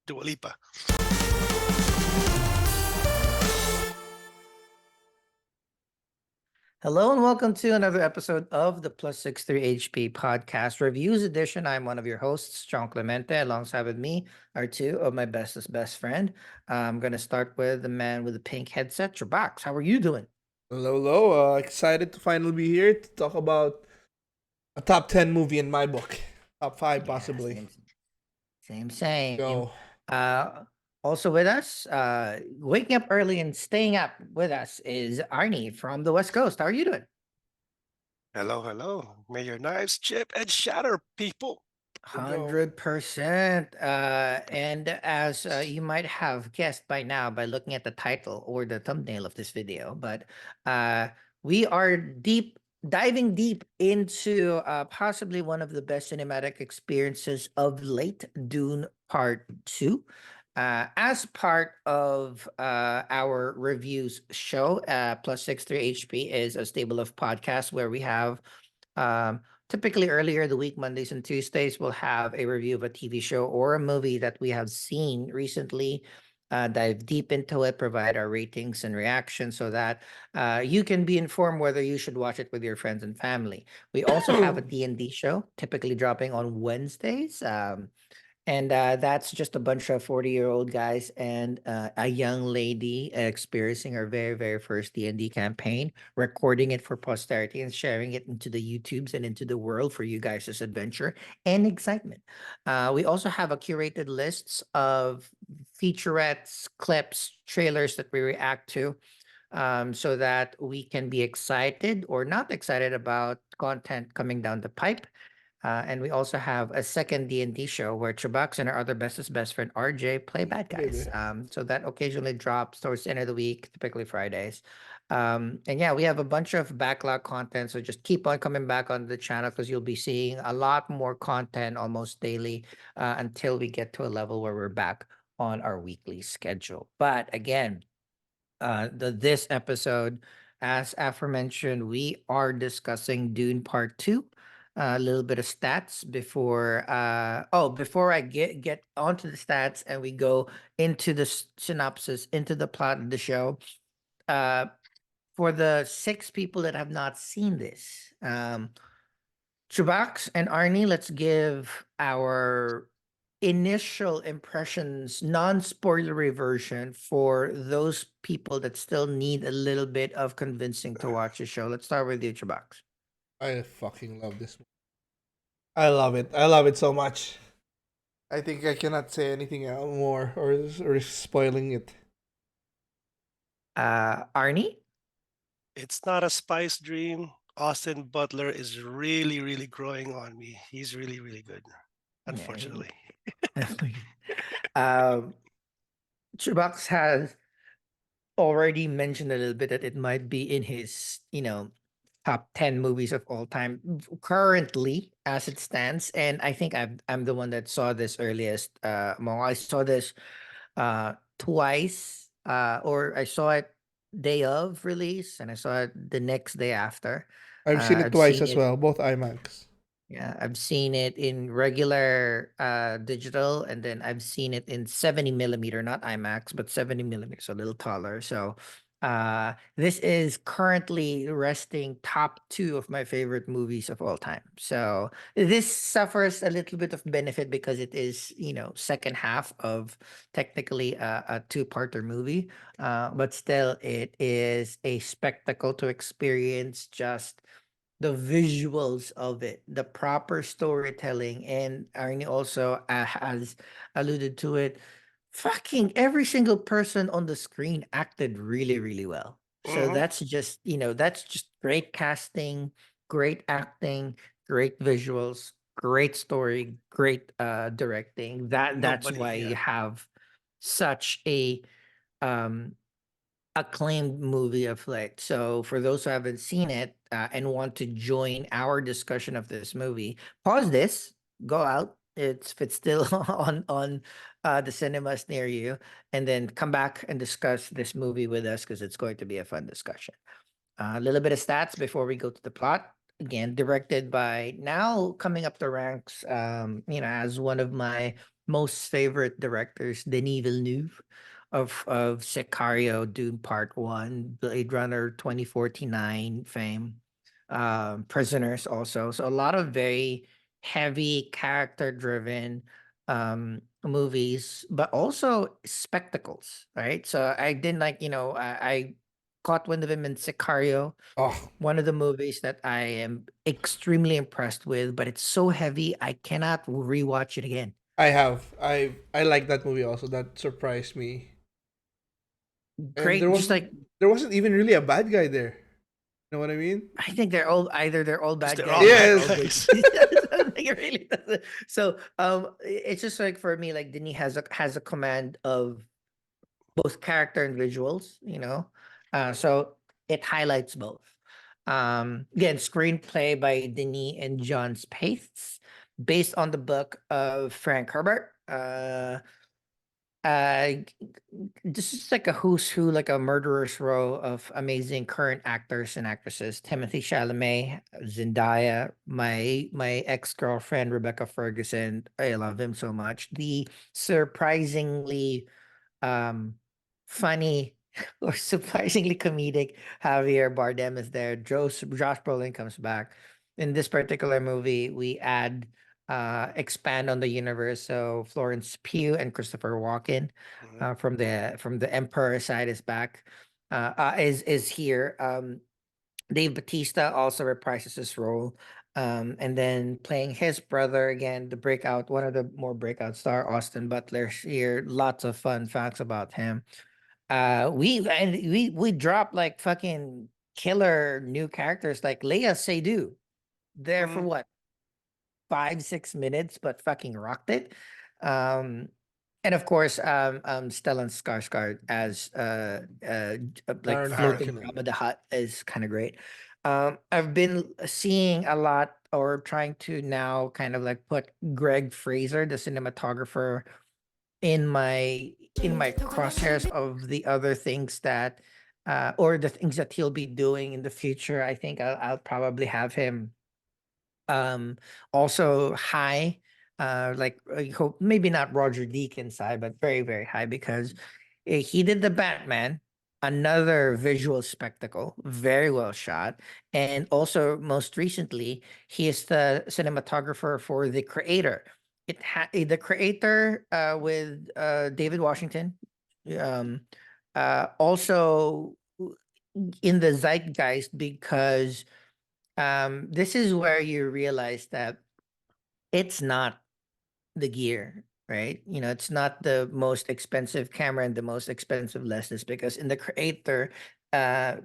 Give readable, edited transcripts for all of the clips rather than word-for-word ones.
Dua Lipa. Hello and welcome to another episode of the Plus 63 HP Podcast Reviews Edition. I'm one of your hosts, John Clemente. Alongside with me are two of my bestest best friend. I'm gonna start with the man with the pink headset, CHUBAX. How are you doing? Hello, hello. Excited to finally be here to talk about a top 10 movie in my book. Top 5, Yeah, possibly. same. Go. Uh, Also with us, waking up early and staying up with us is Arnie from the West Coast. How are you doing? Hello, hello. May your knives chip and shatter, people. Go. 100%. And as you might have guessed by now by looking at the title or the thumbnail of this video, but uh, we are diving deep into possibly one of the best cinematic experiences of late, Dune Part 2. As part of our reviews show, Plus 63 HP is a stable of podcasts where we have um, typically earlier the week, Mondays and Tuesdays, we'll have a review of a TV show or a movie that we have seen recently. Dive deep into it, provide our ratings and reactions so that you can be informed whether you should watch it with your friends and family. We also have a D&D show, typically dropping on Wednesdays. And that's just a bunch of 40-year-old guys and a young lady experiencing her very, very first D&D campaign, recording it for posterity and sharing it into the YouTubes and into the world for you guys' adventure and excitement. We also have a curated lists of featurettes, clips, trailers that we react to so that we can be excited or not excited about content coming down the pipe. And we also have a second D&D show where Chubax and our other bestest best friend RJ play bad Baby. guys. So that occasionally drops towards the end of the week, typically Fridays. And yeah, we have a bunch of backlog content. So just keep on coming back on the channel because you'll be seeing a lot more content almost daily until we get to a level where we're back on our weekly schedule. But again, this episode, as aforementioned, we are discussing Dune Part 2. A little bit of stats before I get onto the stats and we go into the synopsis, into the plot of the show. Uh for the six people that have not seen this, Chubax and Arnie, let's give our initial impressions, non-spoilery version for those people that still need a little bit of convincing to watch the show. Let's start with you, Chubax. I fucking love this movie. I love it. I love it so much. I think I cannot say anything more or spoiling it. Arnie? It's not a spice dream. Austin Butler is really, really growing on me. He's really, really good, Yeah, unfortunately. um, Chubax has already mentioned a little bit that it might be in his, top 10 movies of all time currently as it stands. And I think I'm the one that saw this earliest. I saw this twice, or I saw it day of release and I saw it the next day after. I've seen it I've twice seen as it well, both IMAX. Yeah, I've seen it in regular digital, and then I've seen it in 70 millimeter, not IMAX, but 70 millimeters, a little taller. So this is currently resting top two of my favorite movies of all time. So this suffers a little bit of benefit because it is, second half of technically a two-parter movie. But still, it is a spectacle to experience just the visuals of it, the proper storytelling, and Arnie also has alluded to it. Fucking every single person on the screen acted really, really well. So Hmm. that's just great casting, great acting, great visuals, great story, great directing. That's Nobody, why yeah. you have such a um acclaimed movie of late. So for those who haven't seen it and want to join our discussion of this movie, pause this, go out. If it's still on the cinemas near you, and then come back and discuss this movie with us because it's going to be a fun discussion. A little bit of stats before we go to the plot. Again, directed by now coming up the ranks, as one of my most favorite directors, Denis Villeneuve of Sicario, Dune Part 1, Blade Runner 2049 fame, Prisoners also. So a lot of very heavy character driven movies, but also spectacles, right? So I didn't like, I caught wind of him in Sicario, Oh, one of the movies that I am extremely impressed with, but it's so heavy I cannot rewatch it again. I have. I like that movie also. That surprised me. And Great, just like there wasn't even really a bad guy there. You know what I mean? I think they're all either they're all Because bad they're guys all or they're bad all Yes. good. guys. It really doesn't. So it's just like for me, like Denis has a command of both character and visuals, so it highlights both. Again, screenplay by Denis and John Spaihts, based on the book of Frank Herbert. Uh, this is like a who's who, like a murderer's row of amazing current actors and actresses. Timothy Chalamet, Zendaya, my ex-girlfriend Rebecca Ferguson. I love him so much. The surprisingly um funny or surprisingly comedic Javier Bardem is there. Josh Brolin comes back. In this particular movie, we add expand on the universe. So Florence Pugh and Christopher Walken Mhm. from the Emperor side is back. Is here. Dave Batista also reprises his role. And then playing his brother again, the breakout, one of the more breakout star, Austin Butler here. Lots of fun facts about him. We dropped like fucking killer new characters like Leia Seydoux. There for Mhm. what 5 6 minutes, but fucking rocked it. Um, and of course, Stellan Skarsgård as like Baron floating Baron. Harkonnen. Jabba the Hutt is kind of great. I've been seeing a lot or trying to now kind of like put Greg Fraser, the cinematographer, in my crosshairs of the other things that or the things that he'll be doing in the future. I think I'll probably have him also high, like I hope maybe not Roger Deakins high, but very, very high because he did the Batman, another visual spectacle, very well shot. And also most recently, he is the cinematographer for The Creator. The Creator with David Washington. Um also in the zeitgeist because this is where you realize that it's not the gear, right? It's not the most expensive camera and the most expensive lenses because in the creator, uh,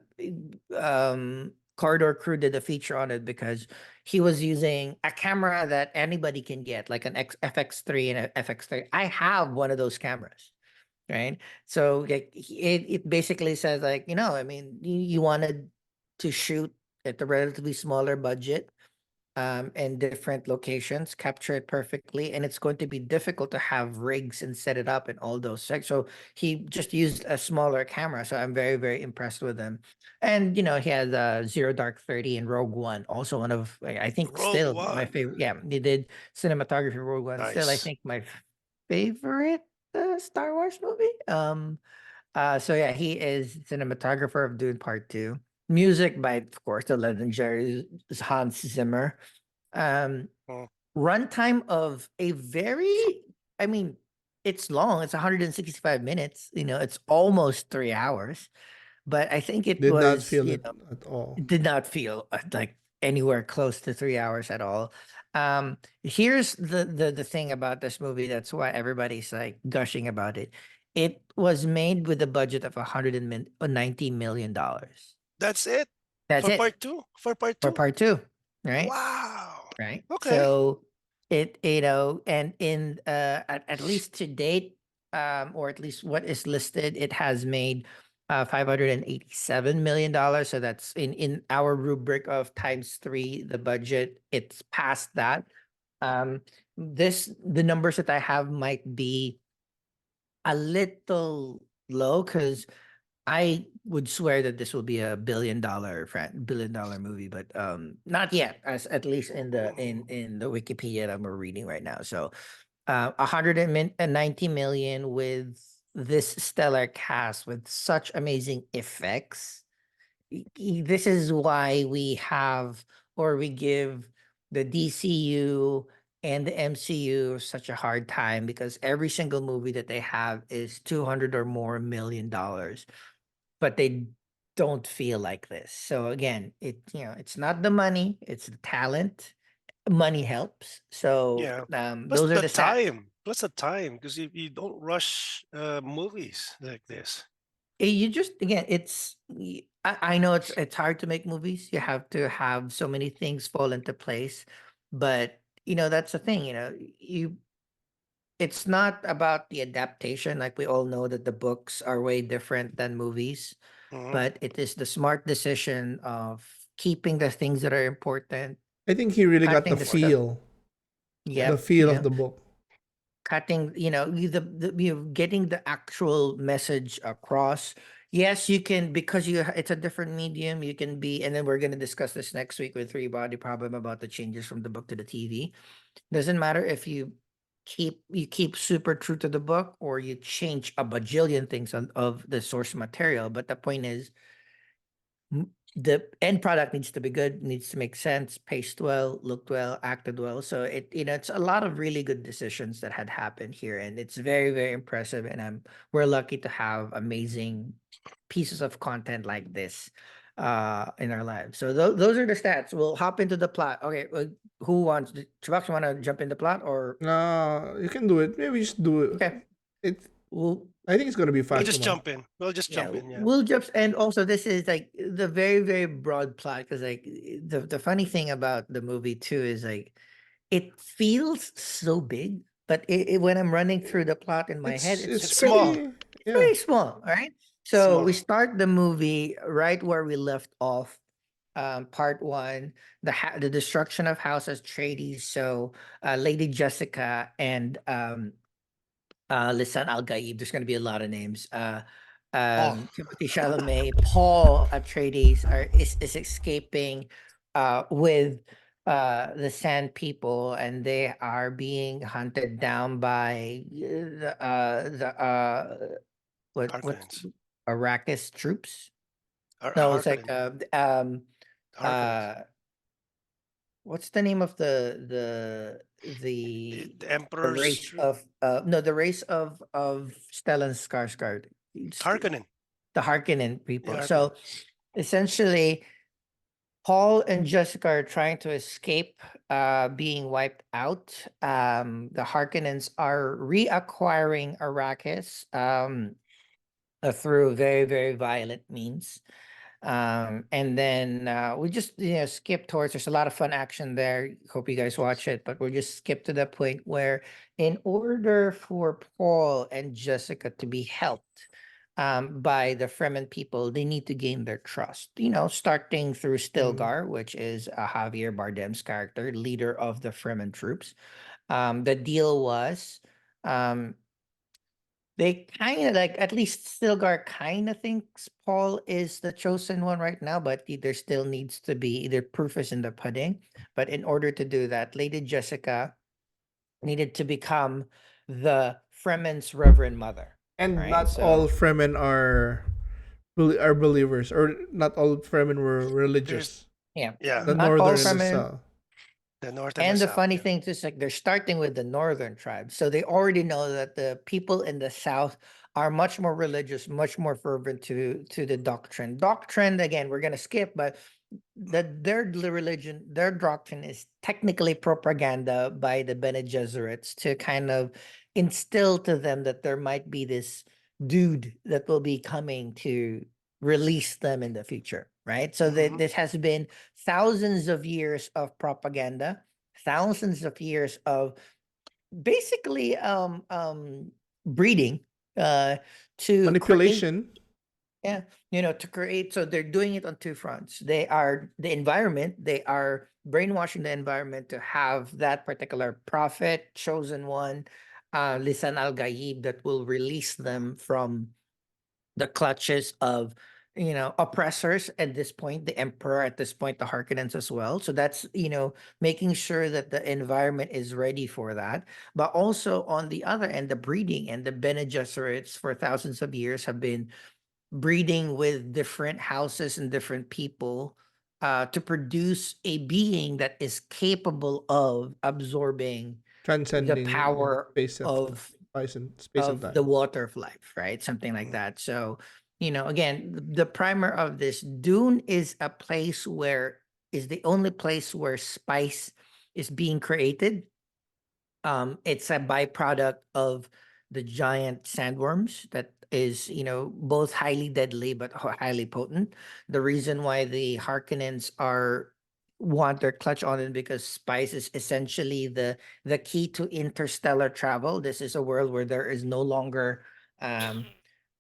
Corridor Crew did a feature on it because he was using a camera that anybody can get, like an FX3 and an FX3. I have one of those cameras, right? So like it basically says like, I mean, you wanted to shoot at a relatively smaller budget and different locations, capture it perfectly, and it's going to be difficult to have rigs and set it up and all those things. So he just used a smaller camera. So I'm very, very impressed with him. And he had Zero Dark 30 and Rogue One, also one of I think Rogue still my One. favorite. Yeah, he did cinematography Rogue One. Still, I Nice. think my favorite Star Wars movie. So yeah, he is cinematographer of Dune Part 2. Music by, of course, the legendary Hans Zimmer. Um, Mm. Runtime of a very, I mean, it's long. It's 165 minutes. It's almost 3 hours. But I think it Did not was, feel it at all. it did not feel like anywhere close to 3 hours at all. Here's the thing about this movie. That's why everybody's like gushing about it. It was made with a budget of $190 million. That's it That's for it part two. For part for two. part two, right? Wow. Right. Okay. So and in at least to date, or at least what is listed, it has made $587 million. So that's in our rubric of times three the budget. It's past that. Um, the numbers that I have might be a little low because I would swear that this will be a billion dollar movie, but not yet. As at least in the Wikipedia that we're reading right now. So 190 million with this stellar cast with such amazing effects. This is why we have, or we give, the DCU and the MCU such a hard time, because every single movie that they have is 200 or more $1 million, but they don't feel like this. So again, it's not the money, it's the talent. Money helps. So Yeah. those are the stats. Plus the time, because you don't rush movies like this. You just, again, I know it's hard to make movies. You have to have so many things fall into place, but that's the thing. It's not about the adaptation. Like, we all know that the books are way different than movies, Mhm. but it is the smart decision of keeping the things that are important, I think he really got the cutting the stuff. feel, Yeah. the Yep, feel of the book. cutting, getting the actual message across. Yes, you can, because it's a different medium. You can be, and then we're going to discuss this next week with Three Body Problem about the changes from the book to the TV. Doesn't matter if you keep super true to the book, or you change a bajillion things of the source material, but the point is, the end product needs to be good, needs to make sense, paced well, looked well, acted well. So it's a lot of really good decisions that had happened here, and it's very, very impressive. And we're lucky to have amazing pieces of content like this in our lives. So those are the stats. We'll hop into the plot. Okay, who wants? Chubax, want to jump in the plot, or You can do it. Maybe just do it. okay? It. We'll I think it's gonna be We'll fast, just naman. jump in. We'll just Yeah, jump in. Yeah. we'll just, and also this is like the very, very broad plot, because like the funny thing about the movie too is like it feels so big, but when I'm running through the plot in my head, it's It's It's pretty small. pretty, yeah. pretty small, right? So we Small. start the movie right where we left off. Part one, the destruction of House Atreides. So Lady Jessica and Lisan Al Gaib. There's going to be a lot of names. Oh, Timothy Chalamet, Paul Atreides is escaping with the Sand People, and they are being hunted down by what's Harkonnens. Arrakis troops? No, it's like Harkonnen. Harkonnens. uh what's the name of the The the Emperor's race of no, the race of Stellan Skarsgård. Harkonnen. The Harkonnen Yeah, people. Harkonnen. So essentially, Paul and Jessica are trying to escape being wiped out. The Harkonnens are reacquiring Arrakis through very, very violent means. And then we just skip towards, there's a lot of fun action there. Hope you guys watch it, but we'll just skip to the point where, in order for Paul and Jessica to be helped by the Fremen people, they need to gain their trust, starting through Stilgar, which is Javier Bardem's character, leader of the Fremen troops. The deal was, they kind of, like, at least Stilgar kind of thinks Paul is the chosen one right now, but there still needs to be, either proof is in the pudding. But in order to do that, Lady Jessica needed to become the Fremen's Reverend Mother. And Right? not So all Fremen are believers, or not all Fremen were There's religious. yeah, yeah, The not all northern and the Fremen. south. the North and the And the South. funny Yeah. thing is, like, they're starting with the northern tribes. So they already know that the people in the south are much more religious, much more fervent to the doctrine. Doctrine, again, we're gonna skip, but religion, their doctrine is technically propaganda by the Bene Gesserits to kind of instill to them that there might be this dude that will be coming to release them in the future, right? So that Mhm. this has been thousands of years of propaganda, thousands of years of basically breeding uh to create, Manipulation. yeah, to create. So they're doing it on two fronts. They are the environment, they are brainwashing the environment to have that particular prophet, chosen one, Lisan al Gaib, that will release them from the clutches of oppressors at this point, the emperor at this point, the Harkonnens as well. So that's, making sure that the environment is ready for that. But also on the other end, the breeding and the Bene Gesserits for thousands of years have been breeding with different houses and different people to produce a being that is capable of absorbing the Transcending power space of of space and the time. water of life, right? Something like Mm. that. So, again, the primer of this Dune is a place where is the only place where spice is being created. It's a byproduct of the giant sandworms that is, both highly deadly but highly potent. The reason why the Harkonnens are want their clutch on it because spice is essentially the key to interstellar travel. This is a world where um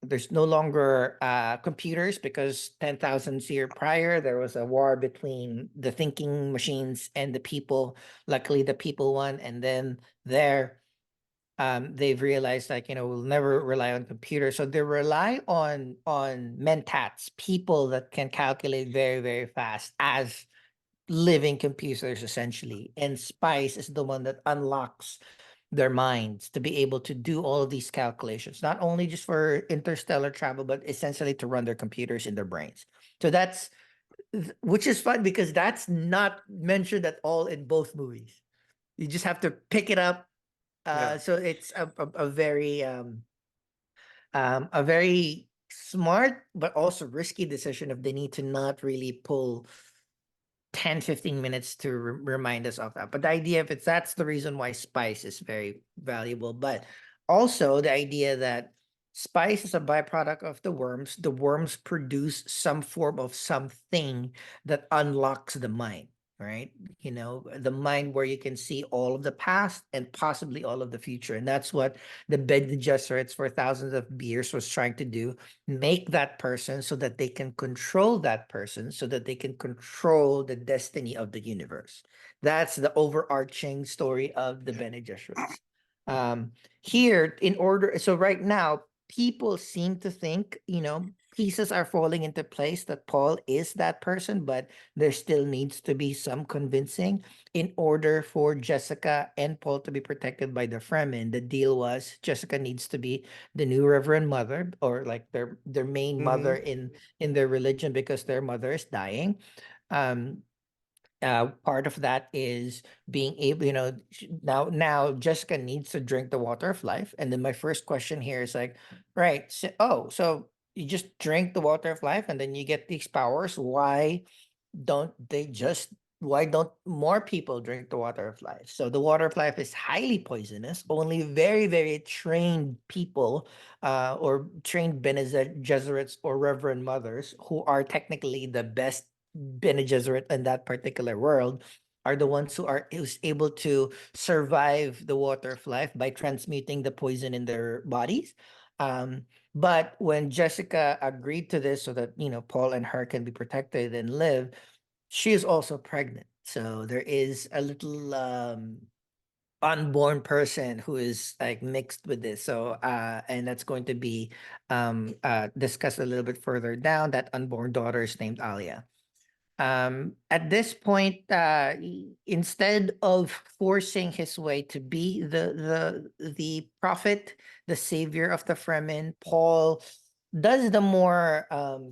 there's no longer computers because 10,000 years prior there was a war between the thinking machines and the people. Luckily the people won, and then there they've realized, like, we'll never rely on computers, so they rely on mentats, people that can calculate very very fast as living computers essentially, and spice is the one that unlocks their minds to be able to do all of these calculations, not only just for interstellar travel but essentially to run their computers in their brains. So that's which is fun because that's not mentioned at all in both movies. You just have to pick it up. Yeah. So it's a very smart but also risky decision if they need to not really pull 10-15 minutes to remind us of that. But the idea of it's that's the reason why spice is very valuable. But also the idea that spice is a byproduct of the worms produce some form of something that unlocks the mind, right? The mind where you can see all of the past and possibly all of the future. And that's what the Bene Gesserits for thousands of years was trying to do, make that person so that they can control that person, so that they can control the destiny of the universe. That's the overarching story of the Bene Gesserits. Here, in order, so right now, people seem to think, pieces are falling into place that Paul is that person, but there still needs to be some convincing in order for Jessica and Paul to be protected by the Fremen. The deal was Jessica needs to be the new Reverend Mother, or like their main mother Mm-hmm. in their religion because their mother is dying. Um, Part of that is being able, now Jessica needs to drink the water of life. And then my first question here is like, right, so you just drink the water of life and then you get these powers. Don't they just why don't more people drink the water of life? So the water of life is highly poisonous. Only very, very trained people, or trained Bene Gesserits or Reverend Mothers, who are technically the best Bene Gesserit in that particular world, are the ones who's able to survive the water of life by transmuting the poison in their bodies. But when Jessica agreed to this so that Paul and her can be protected and live, she is also pregnant. So there is a little unborn person who is like mixed with this. So and that's going to be discussed a little bit further down. That unborn daughter is named Alia. At this point, instead of forcing his way to be the prophet, the savior of the Fremen, Paul does the more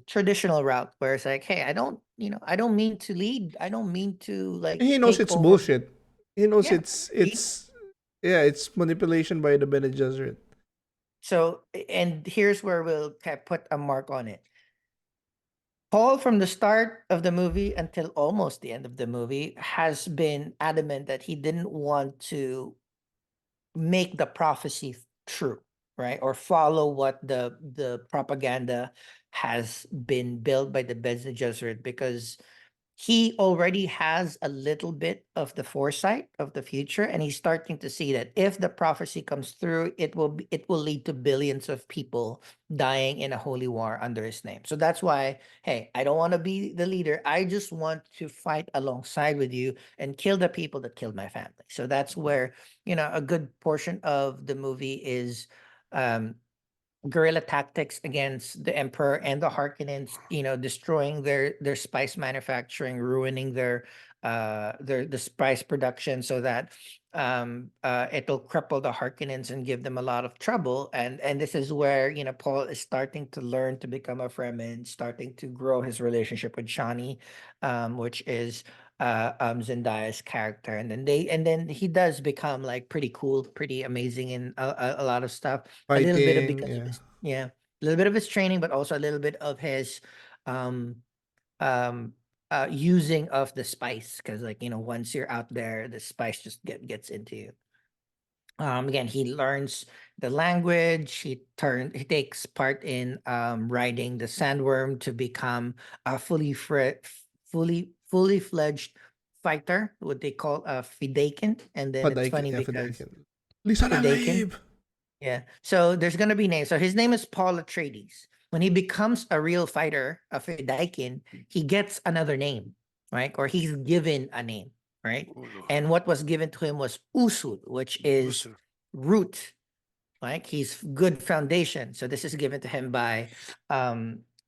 traditional route where it's like, hey, I don't mean to lead, I don't mean to like He knows take it's over. bullshit. He knows Yeah. it's yeah, it's manipulation by the Bene Gesserit. So, and here's where we'll put a mark on it. Paul, from the start of the movie until almost the end of the movie, has been adamant that he didn't want to make the prophecy true, right? Or follow what the propaganda has been built by the Bene Gesserit, because he already has a little bit of the foresight of the future, and he's starting to see that if the prophecy comes through, it will lead to billions of people dying in a holy war under his name. So that's why, hey, I don't want to be the leader, I just want to fight alongside with you and kill the people that killed my family. So that's where a good portion of the movie is um guerrilla tactics against the emperor and the Harkonnens, destroying their spice manufacturing, ruining their the spice production, so that it'll cripple the Harkonnens and give them a lot of trouble. And this is where Paul is starting to learn to become a Fremen, starting to grow his relationship with Shani, which is Zendaya's character. And then he does become like pretty cool, pretty amazing in a lot of stuff. A little bit of Fighting, because of yeah. his, yeah, a little bit of his training, but also a little bit of his um um using of the spice, because like once you're out there, the spice just gets into you. Again, he learns the language. He takes part in riding the sandworm to become a fully fledged fighter, what they call a Fidaykin. And then it's Fadaiken, funny yeah, because Fadaiken. Lisan al Fidaykin, yeah. So there's gonna be names. So his name is Paul Atreides. When he becomes a real fighter, a Fedaykin, he gets another name, right? Or he's given a name, right? Ulu, And what was given to him was Usul, which is Usu. root. Like he's good foundation. So this is given to him by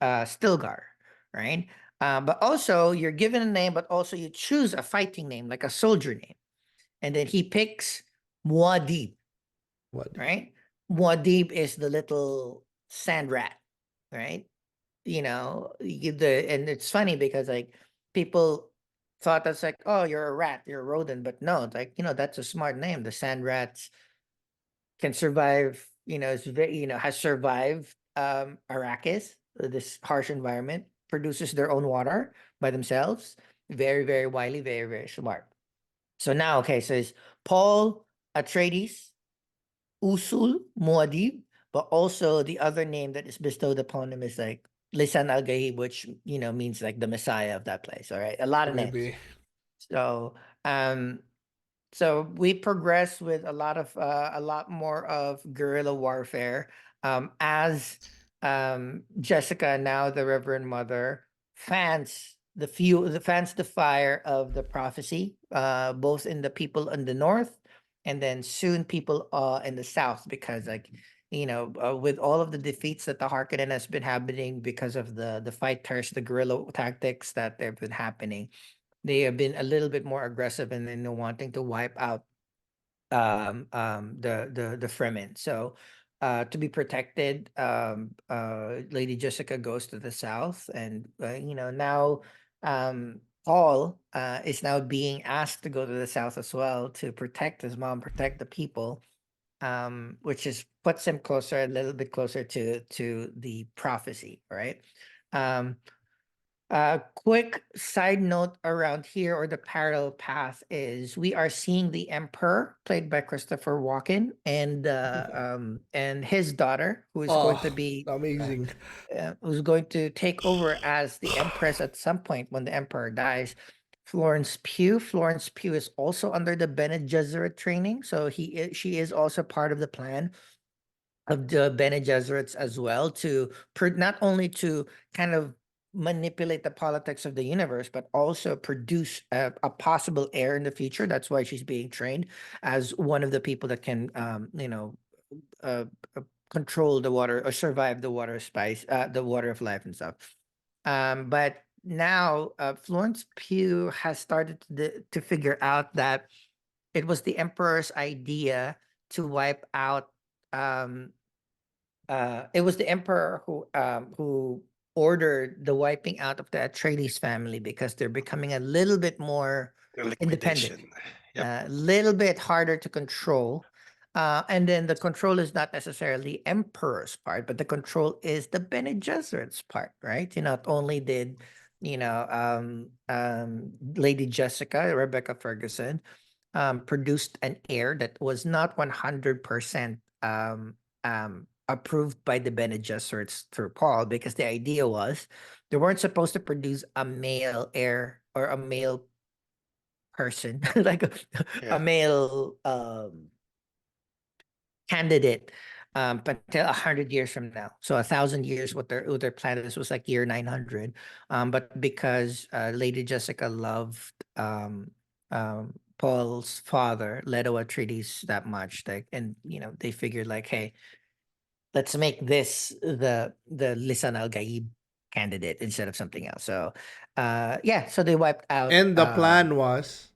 Stilgar, right? But also you're given a name, but also you choose a fighting name, like a soldier name, and then he picks Muad'Dib, What? right? Muad'Dib is the little sand rat, right? And it's funny because like people thought that's like, oh, you're a rat, you're a rodent, but no, it's like that's a smart name. The sand rats can survive. Has survived Arrakis, this harsh environment, produces their own water by themselves. Very very wily, very very smart. So now, okay, so it's Paul Atreides, Usul Muad'Dib, but also the other name that is bestowed upon him is like Lisan al Gaib, which means like the Messiah of that place. All right, a lot of names. Maybe. So um, so we progress with a lot more of guerrilla warfare, as Jessica, now the Reverend Mother, fans the fire of the prophecy, both in the people in the north, and then soon people in the south, because like with all of the defeats that the Harkonnen has been happening because of the fighters, the guerrilla tactics that have been happening, they have been a little bit more aggressive and then wanting to wipe out the Fremen. So to be protected, Lady Jessica goes to the south, and now Paul is now being asked to go to the south as well to protect his mom, protect the people, which is puts him closer, a little bit closer to the prophecy, right? um Quick side note around here, or the parallel path, is we are seeing the Emperor, played by Christopher Walken, and his daughter, who is going to Oh, be amazing. who's going to take over as the Empress at some point when the Emperor dies. Florence Pugh. Florence Pugh is also under the Bene Gesserit training, so she is also part of the plan of the Bene Gesserits as well, to not only to kind of manipulate the politics of the universe, but also produce a possible heir in the future. That's why she's being trained as one of the people that can, uh, uh, control the water or survive the water spice, the water of life and stuff. But now Florence Pugh has started to figure out that it was the Emperor's idea to wipe out it was the emperor who ordered the wiping out of the Atreides family because they're becoming a little bit more independent, Liquidation. Yep. a little bit harder to control. And then the control is not necessarily emperor's part, but the control is the Bene Gesserit's part, right? Not only did Lady Jessica, Rebecca Ferguson, produced an heir that was not 100% approved by the Bene Gesserits through Paul, because the idea was they weren't supposed to produce a male heir or a male person, like a Yeah. male candidate, until 100 years from now. So 1,000 years, what their plan is was like year 900. But because Lady Jessica loved Paul's father, Leto Atreides, that much, like, and they figured like, hey, let's make this the Lisan Al Gaib candidate instead of something else. So yeah, so they wiped out And the plan was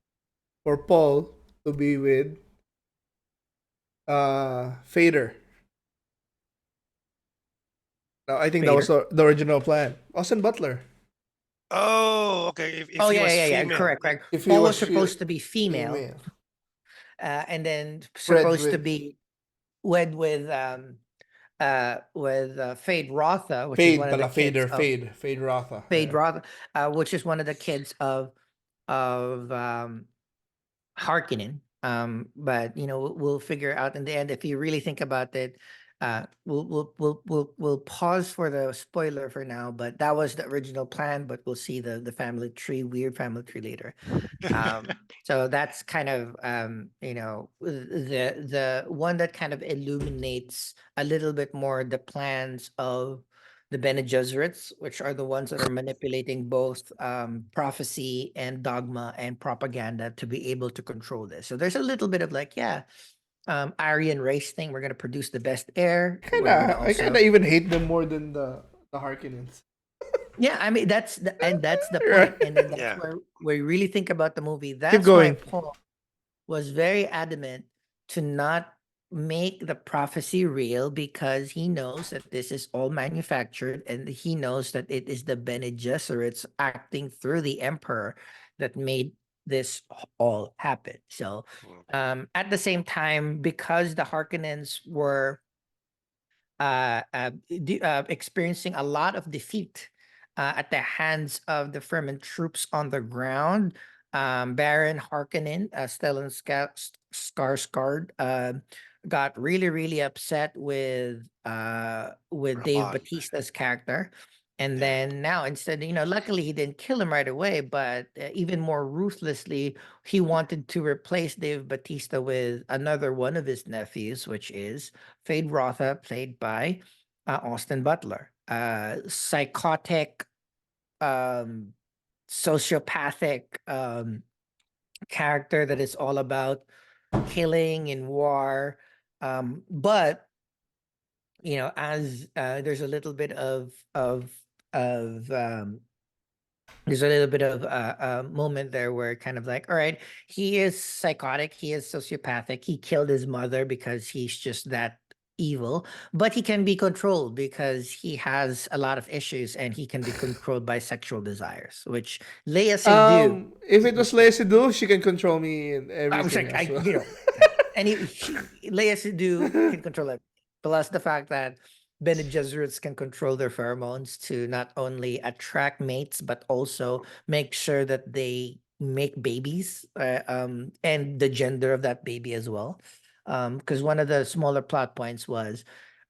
for Paul to be with Fader. No, I think that was Vader. the original plan. Austin Butler. Oh, okay. If Oh he yeah, was yeah, yeah. female, Correct, correct. If he Paul was was supposed to be female, female, and then bred supposed to with be wed with Fade Rotha, which is Fade one of the pala, kids Fader, of Fade Rotha. Fade Yeah. Rotha, which is one of the kids of Harkonnen. But we'll figure out in the end if you really think about it. We'll pause for the spoiler for now, but that was the original plan. But we'll see the family tree, weird family tree later. So that's kind of the one that kind of illuminates a little bit more the plans of the Bene Gesserits, which are the ones that are manipulating both prophecy and dogma and propaganda to be able to control this. So there's a little bit of like, yeah, Aryan race thing. We're gonna produce the best heir. We're gonna I also, kinda even hate them more than the Harkonnens. yeah. I mean, that's the point, Right. and then that's yeah. where you really think about the movie. Keep That's why going. Paul was very adamant to not make the prophecy real because he knows that this is all manufactured and he knows that it is the Bene Gesserits acting through the emperor that made this all happen. So Mm. at the same time, because the Harkonnens were experiencing a lot of defeat at the hands of the Fremen troops on the ground. Baron Harkonnen, Stellan Skarsgård, got really, really upset with Dave Raban. Batista's character. And Yeah. then now instead, luckily he didn't kill him right away, but even more ruthlessly, he wanted to replace Dave Batista with another one of his nephews, which is Fade Rotha, played by Austin Butler. Psychotic, um, sociopathic character that is all about killing and war. But as there's a little bit of there's a little bit of a moment there where kind of like, all right, he is psychotic, he is sociopathic, he killed his mother because he's just that evil, but he can be controlled because he has a lot of issues and he can be controlled by sexual desires, which Leia Seydoux If it is was just like, Lacey Do, she can control me and I was everything like, as well. and Leia Seydoux can control it. Plus the fact that Bene Gesserits can control their pheromones to not only attract mates but also make sure that they make babies, and the gender of that baby as well. Because one of the smaller plot points was,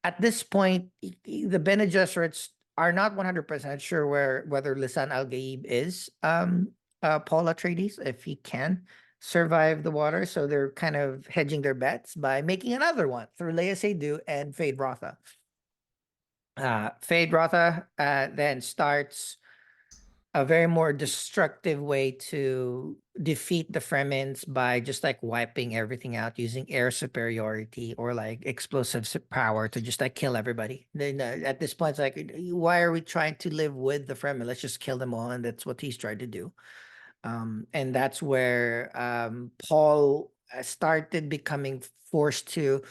at this point, the Bene Gesserits are not 100% sure whether Lisan Al Gaib is Paul Atreides, if he can survive the water. So they're kind of hedging their bets by making another one through Leia Seydoux and Fade Rotha. Fade Rotha then starts a very more destructive way to defeat the Fremens by just like wiping everything out using air superiority or like explosive power to just like kill everybody. Then at this point, it's like, why are we trying to live with the Fremen? Let's just kill them all, and that's what he's trying to do. And that's where Paul started becoming forced to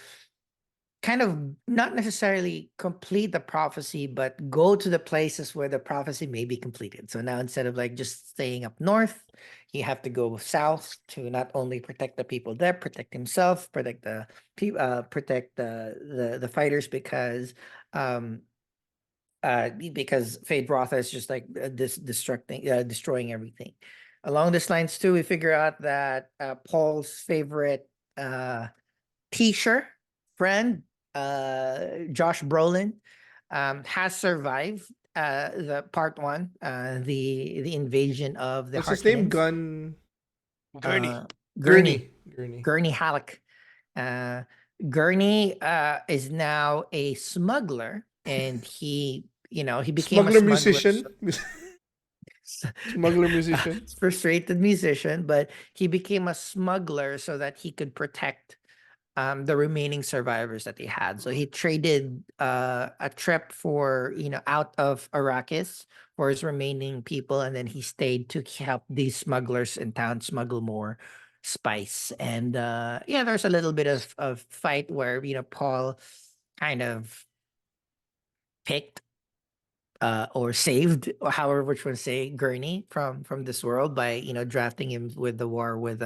kind of not necessarily complete the prophecy, but go to the places where the prophecy may be completed. So now instead of like just staying up north, you have to go south to not only protect the people there, protect himself, protect the protect the fighters um because Fade Rotha is just like destroying everything. Along these lines too, we figure out that Paul's favorite teacher friend, Josh Brolin, has survived the part one, the invasion of the What's his name? Harkonnens. Gurney. Uh, Gurney. Gurney, Gurney. Gurney Halleck. Uh, Gurney is now a smuggler, and he became a Smuggler smuggler. musician. Smuggler musician. Frustrated musician, but he became a smuggler so that he could protect the remaining survivors that he had. So he traded a trip for, out of Arrakis for his remaining people, and then he stayed to help these smugglers in town smuggle more spice. And yeah, there's a little bit of fight where Paul kind of picked or saved, or however which one say, Gurney from this world by drafting him with the war with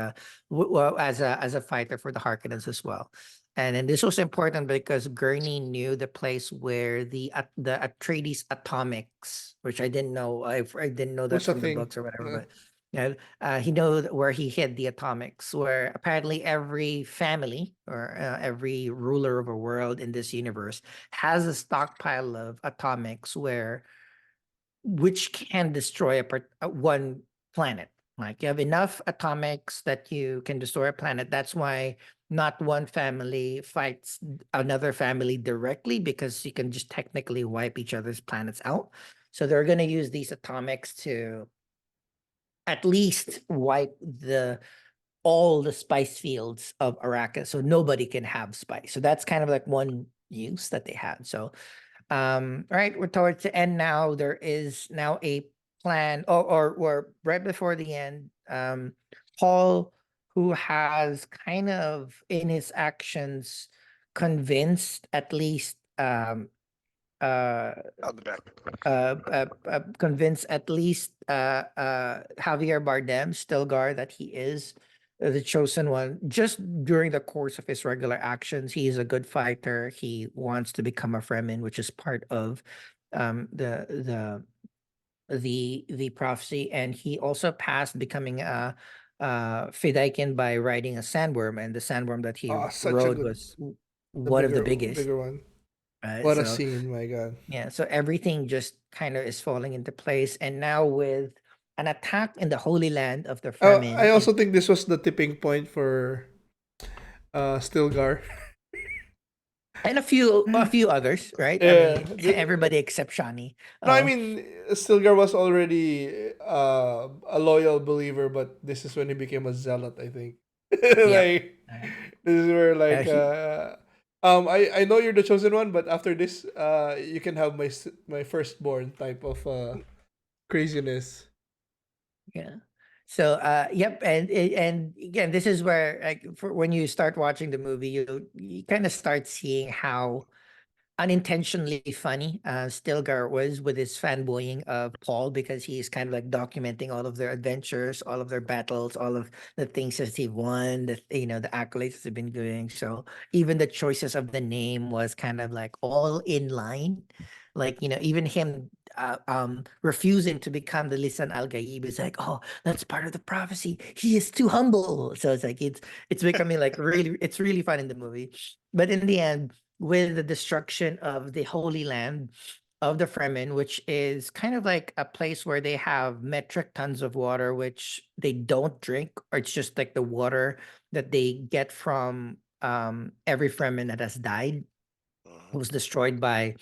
well, as a fighter for the Harkonnens as well. And then this was important because Gurney knew the place where the Atreides atomics, which I didn't know. I didn't know that What's a from the thing? books or whatever, Uh, but yeah, he knew where he hid the atomics. Where apparently every family or every ruler of a world in this universe has a stockpile of atomics where which can destroy one planet. Like you have enough atomics that you can destroy a planet. That's why not one family fights another family directly, because you can just technically wipe each other's planets out. So they're going to use these atomics to at least wipe the all the spice fields of Arrakis, so nobody can have spice. So that's kind of like one use that they had. So all right, we're towards the end now. There is now a plan, or right before the end, Paul, who has kind of in his actions convinced at least uh Out the back. convince at least Javier Bardem, Stilgar, that he is the chosen one. Just during the course of his regular actions, he is a good fighter. He wants to become a Fremen, which is part of the prophecy, and he also passed becoming a Fedaykin by riding a sandworm, and the sandworm that he such a rode good, was the one of the biggest. bigger one. Right, What a so scene, my god. yeah, so everything just kind of is falling into place. And now with an attack in the Holy Land of the I Fremen, also think this was the tipping point for Stilgar. and a few others, right? I Yeah. mean, everybody except Shani. No, I Oh, mean Stilgar was already a loyal believer, but this is when he became a zealot. I think. yep. Like Uh, this is where like he, I know you're the chosen one, but after this you can have my firstborn type of craziness. yeah. So yep, and again, this is where, like, for when you start watching the movie, you kind of start seeing how unintentionally funny Stilgar was with his fanboying of Paul, because he's kind of like documenting all of their adventures, all of their battles, all of the things that he won, the accolades they've been doing. So even the choices of the name was kind of like all in line. Like, even him refusing to become the Lisan Al Gaib is like, oh, that's part of the prophecy. He is too humble. So it's becoming like it's really fun in the movie. But in the end, with the destruction of the Holy Land of the Fremen, which is kind of like a place where they have metric tons of water, which they don't drink, or it's just like the water that they get from every Fremen that has died, Mhm. was destroyed by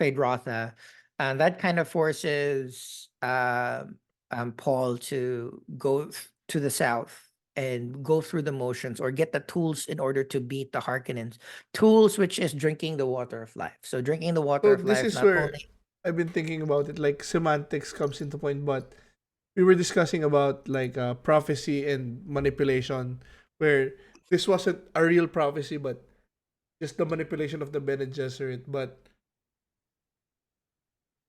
Feyd-Rautha. And that kind of forces Paul to go to the south and go through the motions, or get the tools in order to beat the Harkonnens. Tools, which is drinking the water of life. So drinking the water So of this life is not where only I've been thinking about it. Like semantics comes into point, but we were discussing about like prophecy and manipulation, where this wasn't a real prophecy, but just the manipulation of the Bene Gesserit. But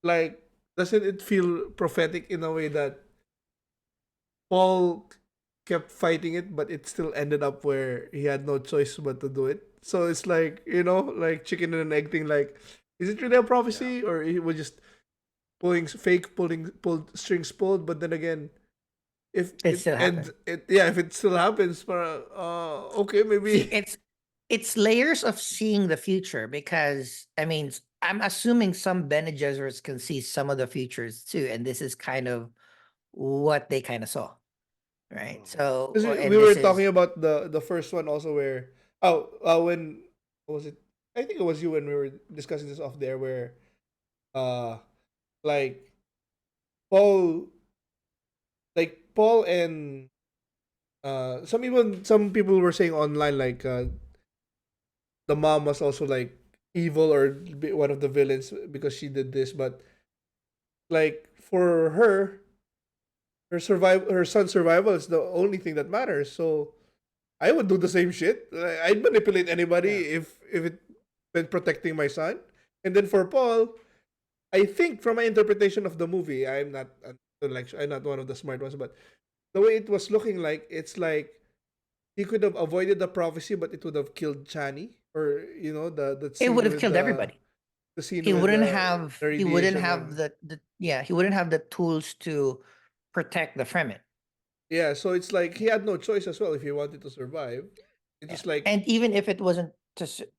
like, doesn't it feel prophetic in a way that Paul kept fighting it, but it still ended up where he had no choice but to do it? So it's like, like chicken and an egg thing. Like, is it really a Yeah. prophecy, or he was just pulled strings pulled? But then again, if it it still ends, happened. if it still happens, okay, See, maybe. it's layers of seeing the future, because I mean, I'm assuming some Bene Gesserits can see some of the futures too, and this is kind of what they kind of saw, right? Mhm. So, Because we and were this talking is about the first one also, where when what was it? I think it was you when we were discussing this off there, where uh like Paul Paul and some people were saying online, like the mom was also like evil or one of the villains because she did this, but like for her, her son's survival is the only thing that matters. So I would do the same shit. I'd manipulate Yeah. anybody if it meant protecting my son. And then for Paul, I think from my interpretation of the movie, I'm not one of the smart ones, but the way it was looking like, it's like he could have avoided the prophecy, but it would have killed Chani, or the It scene would have with killed everybody. the scene He with wouldn't the have he wouldn't radiation have and the yeah, he wouldn't have the tools to protect the Fremen. yeah. So it's like he had no choice as well if he wanted to survive. It Yeah. was like And even if it wasn't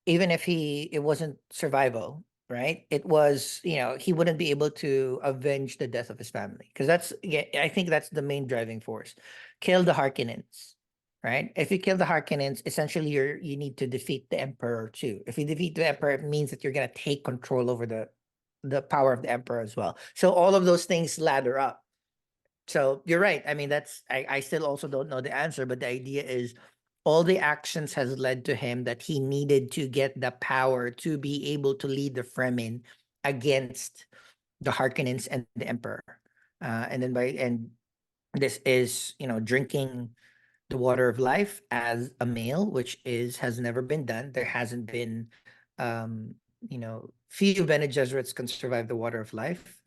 even if it wasn't survival, right? It was, he wouldn't be able to avenge the death of his family because I think that's the main driving force. Kill the Harkonnens, right? If you kill the Harkonnens, essentially you need to defeat the Emperor too. If you defeat the Emperor, it means that you're gonna take control over the power of the Emperor as well. So all of those things ladder up. So you're right. I mean, I still also don't know the answer, but the idea is all the actions has led to him that he needed to get the power to be able to lead the Fremen against the Harkonnens and the Emperor. And this is, drinking the water of life as a male, which is has never been done. There hasn't been, few Bene Gesserits can survive the water of life,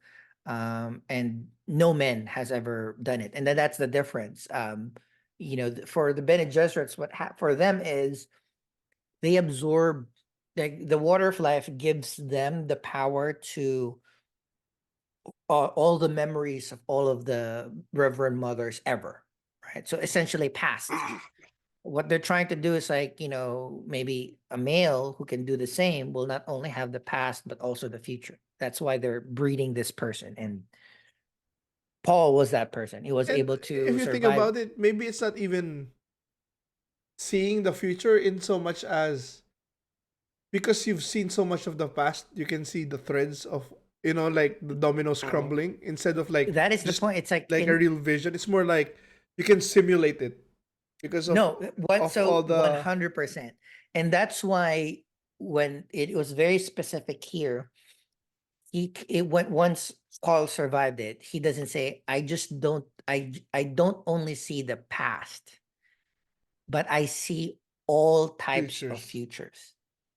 and no man has ever done it. And then that's the difference. For the Bene Gesserits, for them is they absorb the water of life gives them the power to all the memories of all of the Reverend Mothers ever, right? So essentially past. What they're trying to do is like, maybe a male who can do the same will not only have the past, but also the future. That's why they're breeding this person. And Paul was that person. He was and able if to you think survive. about it, maybe it's not even seeing the future in so much as because you've seen so much of the past, you can see the threads of like the dominoes Mhm. crumbling instead of like That is the just point. It's like like a in real vision. It's more like you can simulate it because of no, what of all so the 100%. And that's why when it was very specific here, it went once Paul survived it, he doesn't say, I don't only see the past, but I see all types of futures. futures.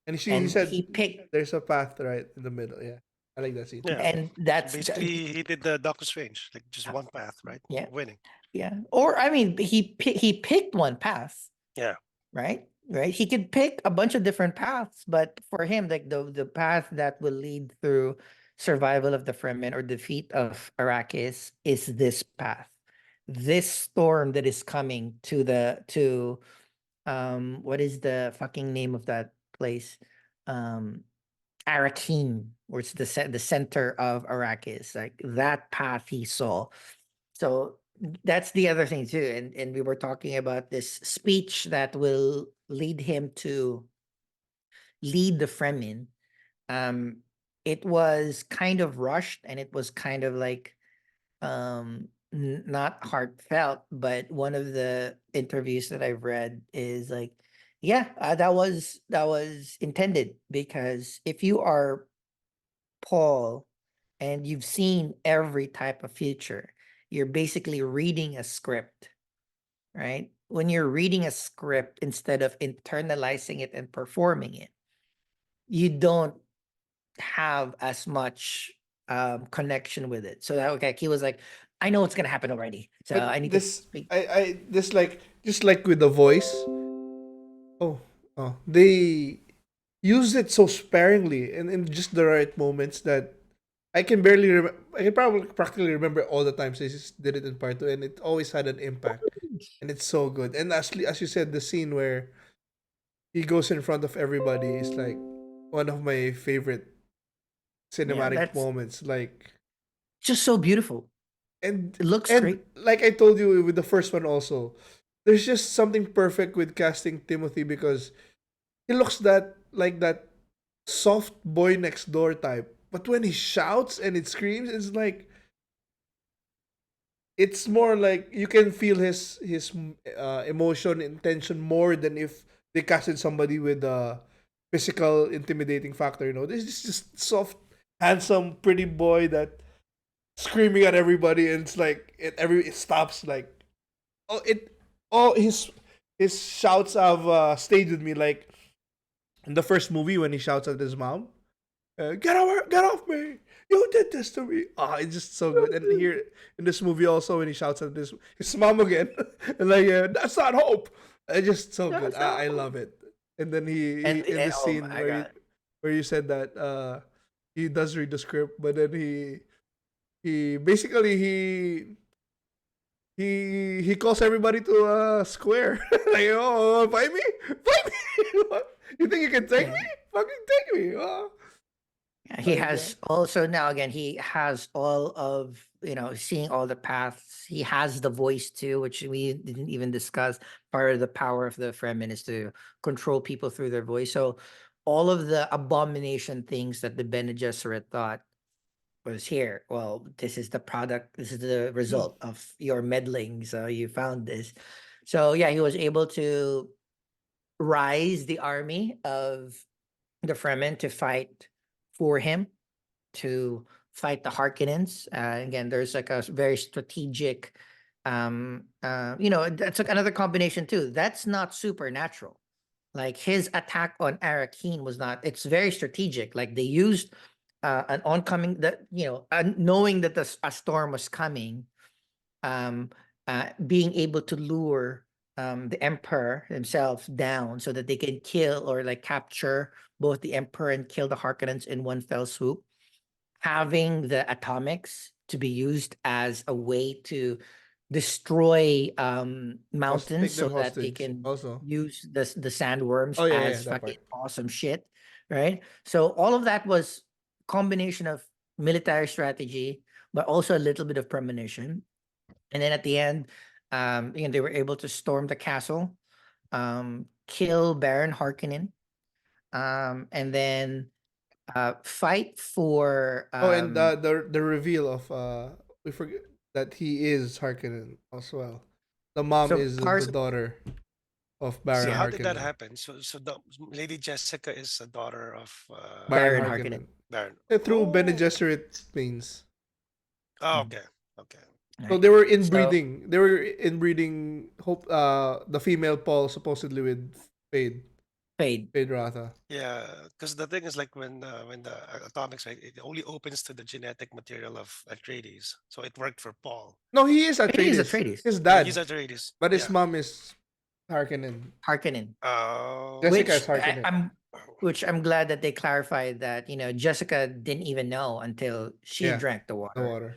And he And said he picked there's a path right in the middle. Yeah, I like that scene. Yeah. and So that's basically, he did the Doctor Strange, like just one path, right? yeah, Winning. yeah. Or I mean, he picked one path, Yeah. right? Right. He could pick a bunch of different paths, but for him, like the path that will lead through survival of the Fremen or defeat of Arrakis is this path. This storm that is coming to what is the fucking name of that place? Um Arakim, where it's the center of Arrakis, like that path he saw. So that's the other thing too. And we were talking about this speech that will lead him to lead the Fremen. Um, it was kind of rushed and it was kind of like not heartfelt, but one of the interviews that I've read is like, yeah, that was intended because if you are Paul and you've seen every type of future, you're basically reading a script, right? When you're reading a script instead of internalizing it and performing it, you don't have as much connection with it. So that okay, he was like, I know what's gonna happen already. So But I need to this speak. I this like just like with the voice. Oh, they use it so sparingly and in just the right moments that I can probably practically remember all the times they just did it in part two, and it always had an impact, and it's so good. And as you said, the scene where he goes in front of everybody is like one of my favorite Yeah, cinematic that's moments. Like just so beautiful. and It looks and great. like I told you with the first one also, there's just something perfect with casting Timothy because he looks that soft boy next door type. But when he shouts and it screams, it's more like you can feel his emotion and tension more than if they casted somebody with physical intimidating factor. This is just soft, handsome, pretty boy that screaming at everybody, and it's like it stops like oh it oh his shouts have stayed with me, like in the first movie when he shouts at his mom, get off me, you did this to me. It's just so good. And here in this movie also when he shouts at his mom again, and like that's not hope. It's just so good. I love it. And then he in the Oh scene my god. where you said that he does read the script, but then he basically he calls everybody to a square. Like, oh, fight me, fight me. You think you can take me? And Fucking take me. he Like, has also now again he has all of seeing all the paths. He has the voice too, which we didn't even discuss. Part of the power of the Fremen is to control people through their voice. So all of the abomination things that the Bene Gesserit thought was here. Well, this is the product. This is the result of your meddling. So you found this. So yeah, he was able to rise the army of the Fremen to fight for him, to fight the Harkonnens. Again, there's like a very strategic, that's like another combination too. That's not supernatural. Like his attack on Arrakeen was not. It's very strategic. Like they used an oncoming that knowing that a storm was coming, um, being able to lure the emperor himself down so that they can kill or like capture both the emperor and kill the Harkonnens in one fell swoop. Having the atomics to be used as a way to destroy mountains take so them that they hostage can also. use the sandworms Oh yeah, as that fucking part. awesome shit, right? So all of that was combination of military strategy, but also a little bit of premonition. And then at the end, they were able to storm the castle, kill Baron Harkonnen, and then fight for Oh, and the reveal of we forget that he is Harkonnen as well. The mom so is the part daughter of So Baron how did that Harkonnen. happen? So the Lady Jessica is a daughter of Baron Baron Harkonnen. Harkonnen. Baron. Through Bene Oh, Gesserit means. oh, Mm, okay, okay. So right. they were So inbreeding. They were inbreeding. Hope the female Paul supposedly with Fade fade. Fade Ratha. Yeah, because the thing is like when the atomics, right, it only opens to the genetic material of Atreides, so it worked for Paul. No, he is He is Atreides. Atreides. His Yeah, he's dad, Atreides. but his Yeah. mom is Harkonnen. Harkonnen. Oh, Jessica is Which Harkonnen. I'm glad that they clarified that Jessica didn't even know until she Yeah, drank the the water, water.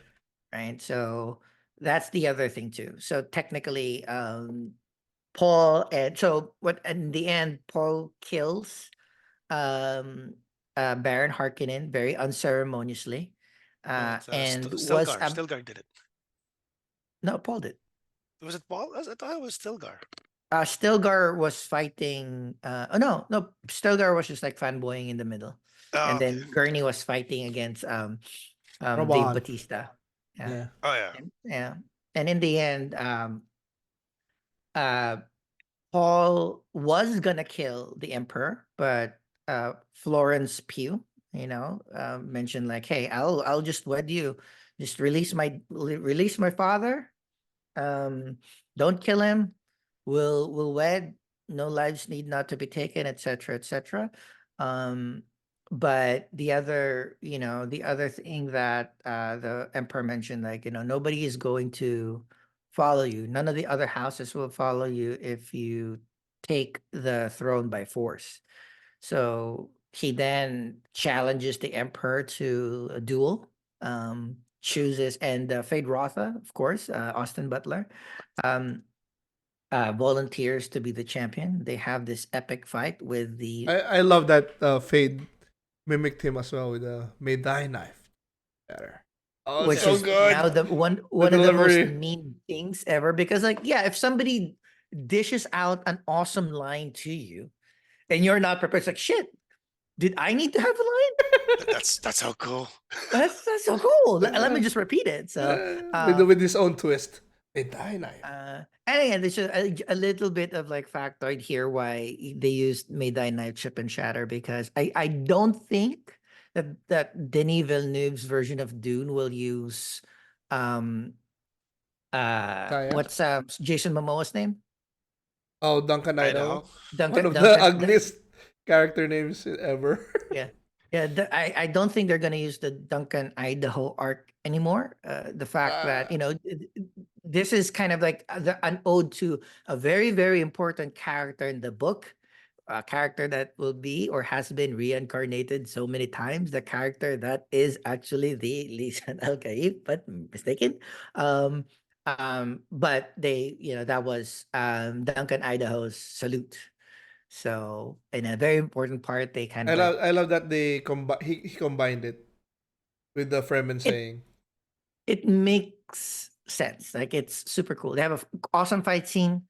right? So that's the other thing too. So technically, Paul and so what in the end, Paul kills um Baron Harkonnen very unceremoniously. no, it's And was Stilgar. Stilgar did it. no, Paul did. Was it Paul? I thought it was Stilgar. Stilgar was fighting. Oh no, Stilgar was just like fanboying in the middle, Oh, and okay. then Gurney was fighting against Dave Raban. Batista. Yeah, Yeah. Oh yeah. yeah, and in the end, uh, Paul was gonna kill the Emperor, but Florence Pugh, mentioned like, "Hey, I'll just wed you. Just release my father. Um, don't kill him. We'll wed. No lives need not to be taken, etc., etc." Um, but the other thing that the emperor mentioned, like, nobody is going to follow you. None of the other houses will follow you if you take the throne by force. So he then challenges the emperor to a duel. Chooses and Fade Rotha, of course, Austin Butler, um, volunteers to be the champion. They have this epic fight with the I love that Fade mimicked him as well with the "May thy knife better." Oh, which so Yeah. is now good. the The one of the most delivery. mean things ever. Because like, yeah, if somebody dishes out an awesome line to you and you're not prepared, it's like, shit, did I need to have a line? That's so cool. That's so cool. Let me just repeat it. So With um his own twist. They die knife. And again, there's just a little bit of like factoid here why they used May Thy Knife Chip and Shatter, because I don't think that Denis Villeneuve's version of Dune will use um Kaya. what's Jason Momoa's name? Oh, Duncan Idaho. Idaho. One Duncan of the Duncan ugliest character names ever. Yeah. Yeah, I don't think they're gonna use the Duncan Idaho arc anymore. The fact that, Ah, this is kind of like an ode to a very, very important character in the book, a character that will be or has been reincarnated so many times, the character that is actually the Lisan Al-Gaib, but mistaken. Um, but they, that was Duncan Idaho's salute. So in a very important part, they kind of like I love that they he combined it with the Fremen it saying. it makes sense. Like it's super cool. They have a awesome fight scene.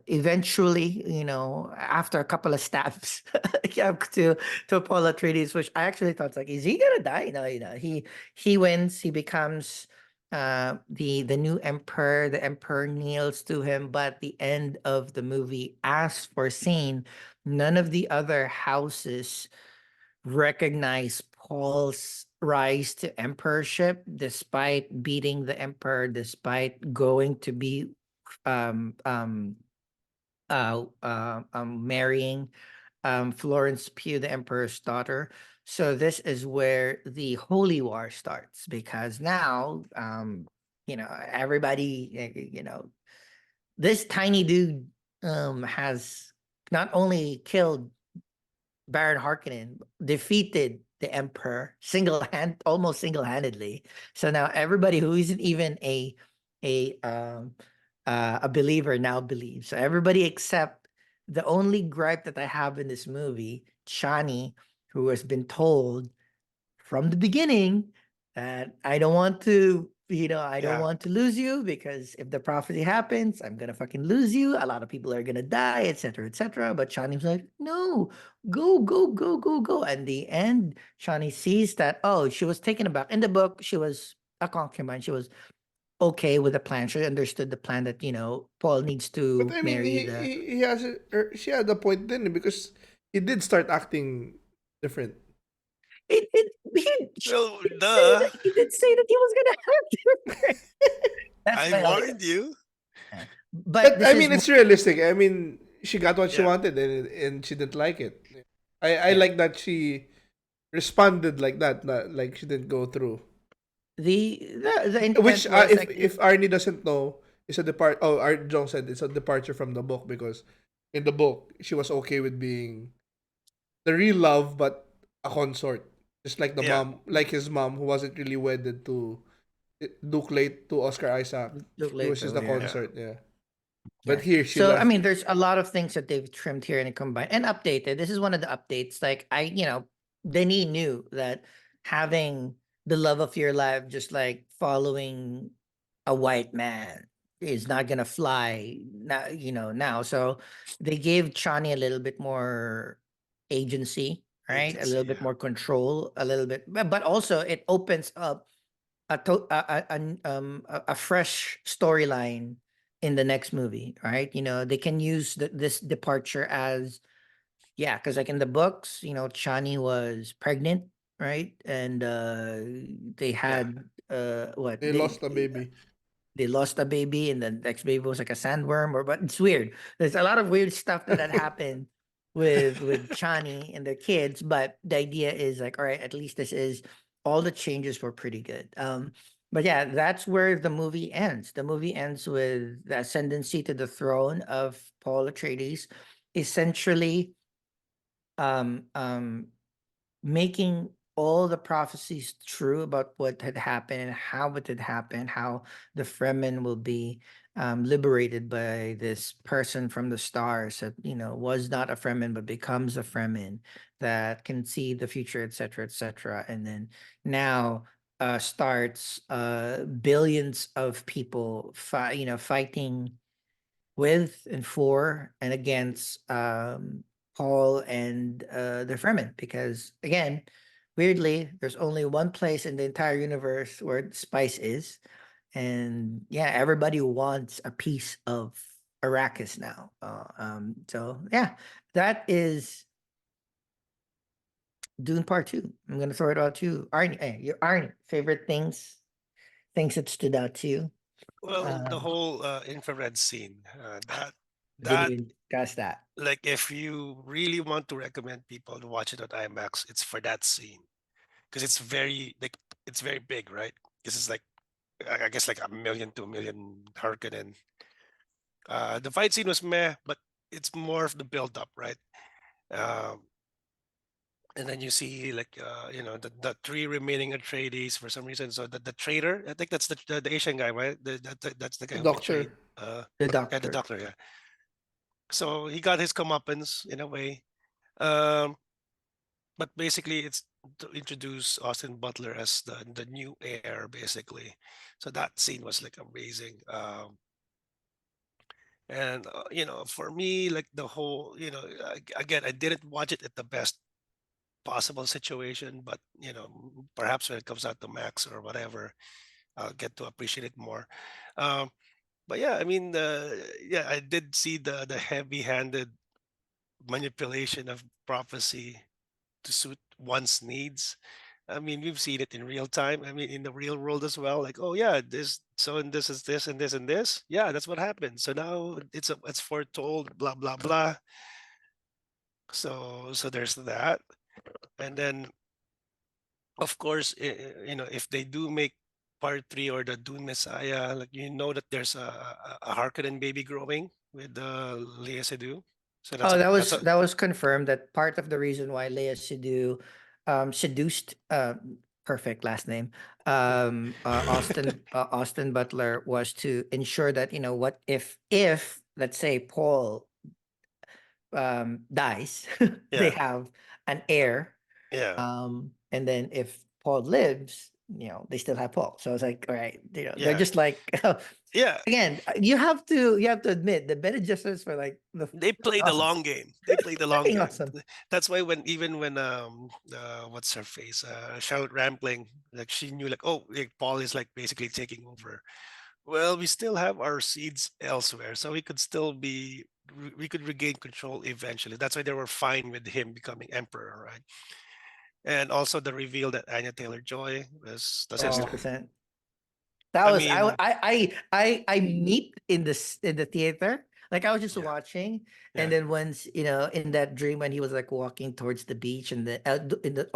Eventually, after a couple of stabs yeah, to Apollo Atreides, which I actually thought like, is he gonna die? No, he wins. He becomes the new emperor. The emperor kneels to him, but at the end of the movie, as foreseen, none of the other houses recognize Paul's rise to emperorship, despite beating the emperor, despite going to be um um marrying Florence Pugh, the emperor's daughter. So this is where the holy war starts, because now everybody this tiny dude has not only killed Baron Harkonnen, defeated the Emperor almost single-handedly. So now everybody who isn't even a a believer now believes. So everybody except the only gripe that I have in this movie, Chani, who has been told from the beginning that I don't want to, I don't Yeah. want to lose you, because if the prophecy happens, I'm gonna fucking lose you. A lot of people are gonna die, etc., etc. But Shani's like, no, go, go, go, go, go. And the end, Shani sees that, oh, she was taken aback. In the book, she was a concubine. She was okay with the plan. She understood the plan that, Paul needs But to I mean, marry the he has she had a point then because he did start acting different. Well, duh. he did say that he was gonna have to. That's I my only. warned you. But But this I is mean, it's realistic. I mean, she got what she Yeah. wanted and she didn't like it. I yeah. like that she responded like that, not, like she didn't go through. The Which, intent was like if Arnie doesn't know, it's a depart. Oh, Art Jong said it's a departure from the book because in the book she was okay with being the real love, but a consort, just like the Yeah. mom, like his mom, who wasn't really wedded to Duke late to Oscar Isaac. look He was just later. a Yeah. Yeah. consort, yeah. But Yes. here she So I left. mean, there's a lot of things that they've trimmed here and combined and updated. This is one of the updates. Like Denis knew that having the love of your life, just like following a white man, is not gonna fly now. Now, so they gave Chani a little bit more agency, right? A Agency. little bit Yeah. more control, a little bit, but also it opens up a fresh storyline in the next movie, right? They can use this departure as, yeah, because like in the books, Chani was pregnant, right? And they Yeah. had what They lost a baby. they lost a baby, and the next baby was like a sandworm, or but it's weird. There's a lot of weird stuff that had happened with Chani and their kids, but the idea is like, all right, at least this is all the changes were pretty good. But yeah, that's where the movie ends. The movie ends with the ascendancy to the throne of Paul Atreides, essentially um um making all the prophecies true about what had happened and how it had happened, how the Fremen will be liberated by this person from the stars that was not a Fremen but becomes a Fremen that can see the future, etc., etc. And then now starts billions of people fighting with and for and against Paul and the Fremen, because again, weirdly, there's only one place in the entire universe where spice is, and yeah, everybody wants a piece of Arrakis now. So yeah, that is Dune Part Two. I'm gonna throw it out to you, Arnie. Hey, your Arnie, favorite things that stood out to you. Well, the Um, whole infrared scene, didn't that even discuss that. like if you really want to recommend people to watch it on IMAX, it's for that scene because it's very big, right? This is like I guess like a million, 2 million Harkonnen. The fight scene was meh, but it's more of the build up, right? Um, and then you see like the three remaining Atreides for some reason. So the traitor, I think that's the Asian guy, right? That's the guy The who betrayed. doctor. The Yeah, the Doctor. doctor. Yeah. So he got his comeuppance in a way. Um, but basically, it's to introduce Austin Butler as the new heir, basically. So that scene was like amazing. And for me, like the whole, again, I didn't watch it at the best possible situation, but perhaps when it comes out to Max or whatever, I'll get to appreciate it more. Um, but yeah, I mean, yeah, I did see the heavy-handed manipulation of prophecy to suit one's needs. I mean, we've seen it in real time. I mean, in the real world as well. Like, oh yeah, this so and this is this and this and this. Yeah, that's what happened. So now it's foretold. Blah blah blah. So there's that, and then of course, if they do make part three or the Dune Messiah, like that there's a Harkonnen baby growing with Leia Seydoux. So Oh, that's a that was confirmed that part of the reason why Leia Seydoux seduced perfect last name Austin Butler was to ensure that what if let's say Paul dies, they yeah, have an heir, yeah, and then if Paul lives, they still have Paul. So it's like, all right, they're yeah, just like yeah. again, you have to admit the Bene Gesserits were like They play the awesome, long game. They play the long freaking game. awesome. That's why even when what's her face, Charlotte Rampling, like she knew like, oh, like Paul is like basically taking over. Well, we still have our seeds elsewhere, so we could regain control eventually. That's why they were fine with him becoming emperor, right? And also the reveal that Anya Taylor-Joy was the sister. 100%. That I was mean, I meet in the theater. Like I was just yeah, watching, and yeah, then once in that dream when he was like walking towards the beach and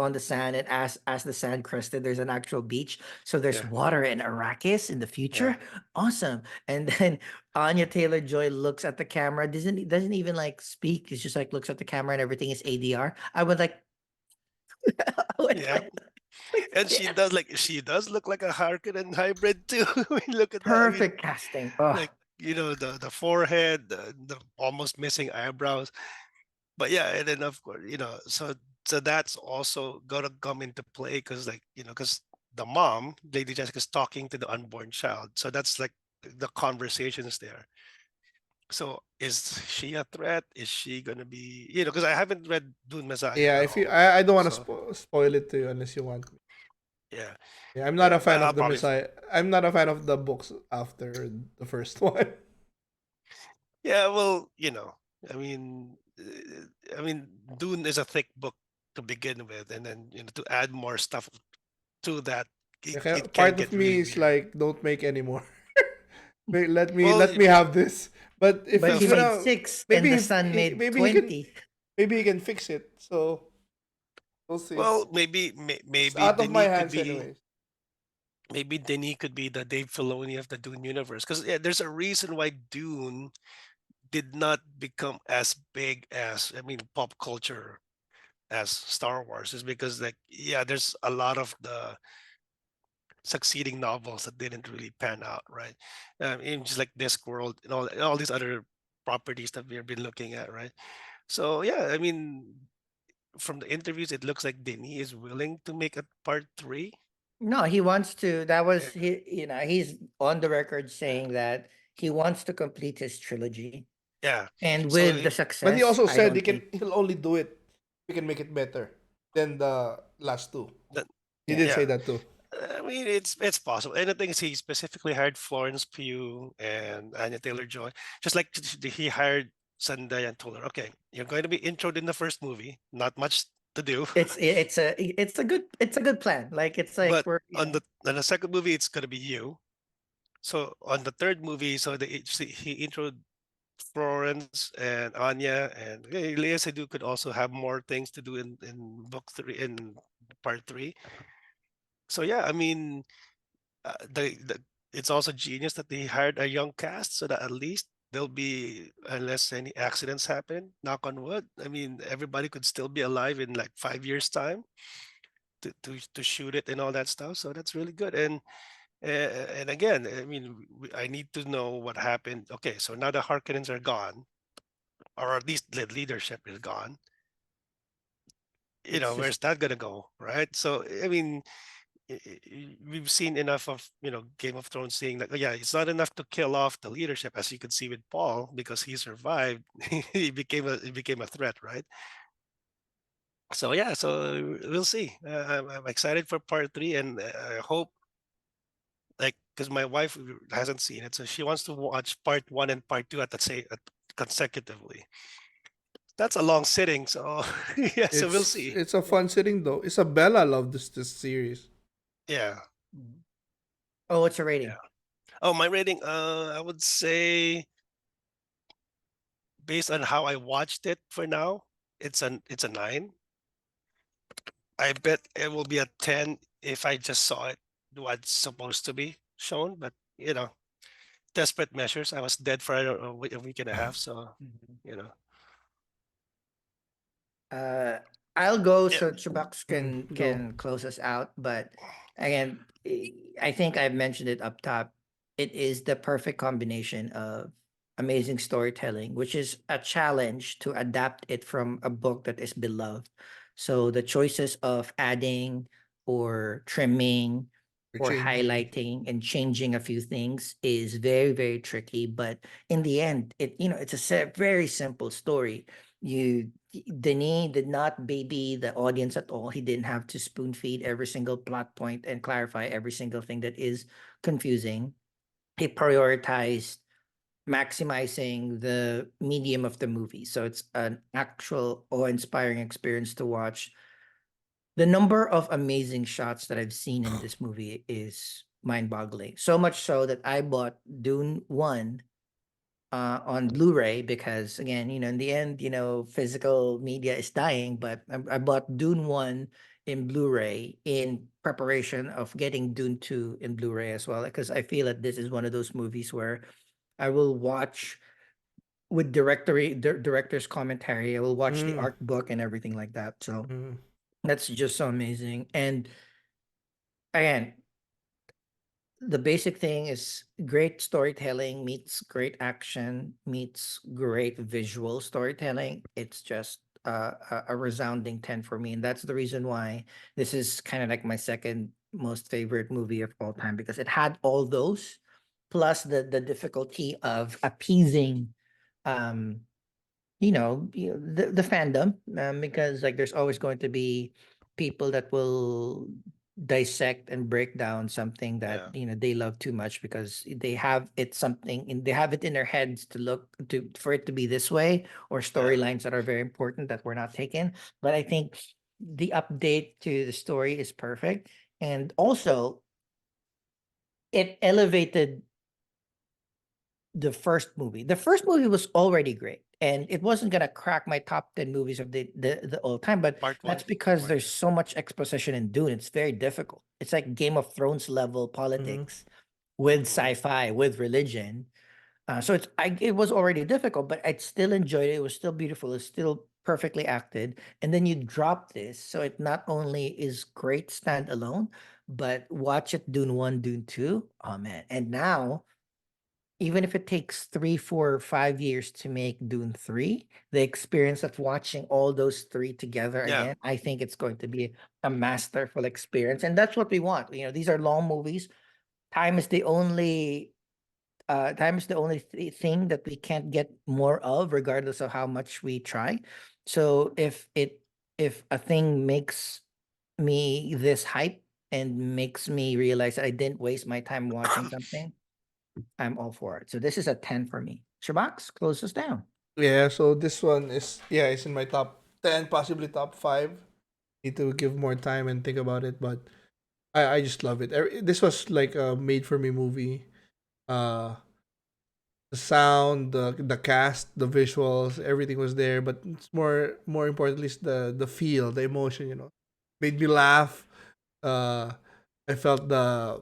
on the sand, and as the sand crusted, there's an actual beach. So there's yeah, water in Arrakis in the yeah, future. Awesome. And then Anya Taylor Joy looks at the camera, doesn't even like speak. It's just like looks at the camera and everything is ADR. I would like I would yeah. like And yeah. she does look like a Harkonnen hybrid too. I mean, look at that. I mean, Perfect casting. Oh, like the forehead, the almost missing eyebrows. But yeah, and then of course, so that's also gonna come into play because because the mom, Lady Jessica's talking to the unborn child. So that's like the conversations there. So is she a threat? Is she gonna be, because I haven't read Dune Messiah Yeah, at if you, all. I don't want to So spoil it to you unless you want. yeah, Yeah, I'm not a but fan I'll of the probably Messiah. I'm not a fan of the books after the first one. yeah, well, I mean, Dune is a thick book to begin with, and then to add more stuff to that, Okay, it can part of get me really is weird. like, don't make any more. Wait, let me Well, let me have this. But if but well, he's he for, made gonna, six and maybe the if son made maybe he can fix it. So we'll see. well, It's maybe out of my Denis could hands, be anyways. the Dave Filoni of the Dune universe, because yeah, there's a reason why Dune did not become as big as, I mean, pop culture as Star Wars, is because like yeah, there's a lot of the succeeding novels that didn't really pan out, right? In just like Discworld and all these other properties that we've been looking at, right? So yeah, I mean, from the interviews, it looks like Denis is willing to make a part three. No, he wants to. That Yeah, was he's on the record saying that he wants to complete his trilogy. yeah. And So with the But he success, also I said don't think he'll only do it if he can make it better than the last two. that, He yeah. did say yeah. that too. mean, it's possible. And the thing is, he specifically hired Florence Pugh and Anya Taylor-Joy, just like he hired Zendaya and told her, "Okay, you're going to be introed in the first movie. Not much to do, It's a good plan. Like it's like but we're on the second movie, it's going to be you." So on the third movie, so he introed Florence and Anya, and hey, Lea Seydoux could also have more things to do in book three, in part three. So yeah, I mean, the it's also genius that they hired a young cast so that at least there'll be, unless any accidents happen, knock on wood. I mean, everybody could still be alive in like 5 years time to shoot it and all that stuff. So that's really good. And again, I mean, I need to know what happened. Okay, so now the Harkonnens are gone, or at least the leadership is gone. it's just Where's that gonna go, right? So I mean, we've seen enough of Game of Thrones saying that, "Oh, yeah, it's not enough to kill off the leadership," as you could see with Paul, because he survived. He became a threat, right? So yeah, so we'll see. I'm excited for part three, and I hope, like, because my wife hasn't seen it, so she wants to watch part one and part two consecutively. That's a long sitting, so yeah, so we'll see. It's a fun sitting though. Isabella loved this series. Yeah, Mhm. Oh, what's your yeah. rating? Oh, my rating, I would say, based on how I watched it for now, it's a 9. I bet it will be a 10 if I just saw it what's supposed to be shown. But desperate measures. I was dead for a week and a half, so Mhm. you know. Uh, I'll go Yeah, so Chubax can Go. close us out. But again, I think I've mentioned it up top. It is the perfect combination of amazing storytelling, which is a challenge to adapt it from a book that is beloved. So the choices of adding or trimming We're or changing. highlighting and changing a few things is very, very tricky. But in the end, it's a very simple story. Denis did not baby the audience at all. He didn't have to spoon feed every single plot point and clarify every single thing that is confusing. He prioritized maximizing the medium of the movie. So it's an actual awe-inspiring experience to watch. The number of amazing shots that I've seen in this movie is mind-boggling. So much so that I bought Dune 1 on Blu-ray because again, in the end, physical media is dying, but I bought Dune 1 in Blu-ray in preparation of getting Dune 2 in Blu-ray as well because I feel that this is one of those movies where I will watch with director's commentary. I will watch the Mm, art book and everything like that. So mm. that's just so amazing. And again, the basic thing is great storytelling meets great action meets great visual storytelling. It's just a resounding 10 for me. And that's the reason why this is kind of like my second most favorite movie of all time because it had all those plus the difficulty of appeasing um the fandom because like there's always going to be people that will dissect and break down something that yeah, they love too much because they have it in their heads to look to for it to be this way or yeah, storylines that are very important that were not taken. But I think the update to the story is perfect, and also it elevated the first movie. The first movie was already great, and it wasn't gonna crack my top 10 movies of the all time. But part that's one, because part there's so much exposition in Dune. It's very difficult. It's like Game of Thrones level Mm-hmm. politics with two. sci-fi with religion. So it was already difficult, but I still enjoyed it. It was still beautiful. It's still perfectly acted. And then you drop this, so it not only is great standalone, but watch it Dune 1, Dune 2. Oh man. And now even if it takes 3, 4, 5 years to make Dune 3, the experience of watching all those three together Yeah, again, I think it's going to be a masterful experience. And that's what we want. These are long movies. Time is the only thing that we can't get more of, regardless of how much we try. So if a thing makes me this hype and makes me realize that I didn't waste my time watching something, I'm all for it. So this is a 10 for me. Shabox, close us down. Yeah, so this one is, yeah, it's in my top 10, possibly top 5. Need to give more time and think about it, but I just love it. This was like a made for me movie. Uh, the sound, the cast, the visuals, everything was there. But it's more importantly, is the feel, the emotion. Made me laugh. I felt the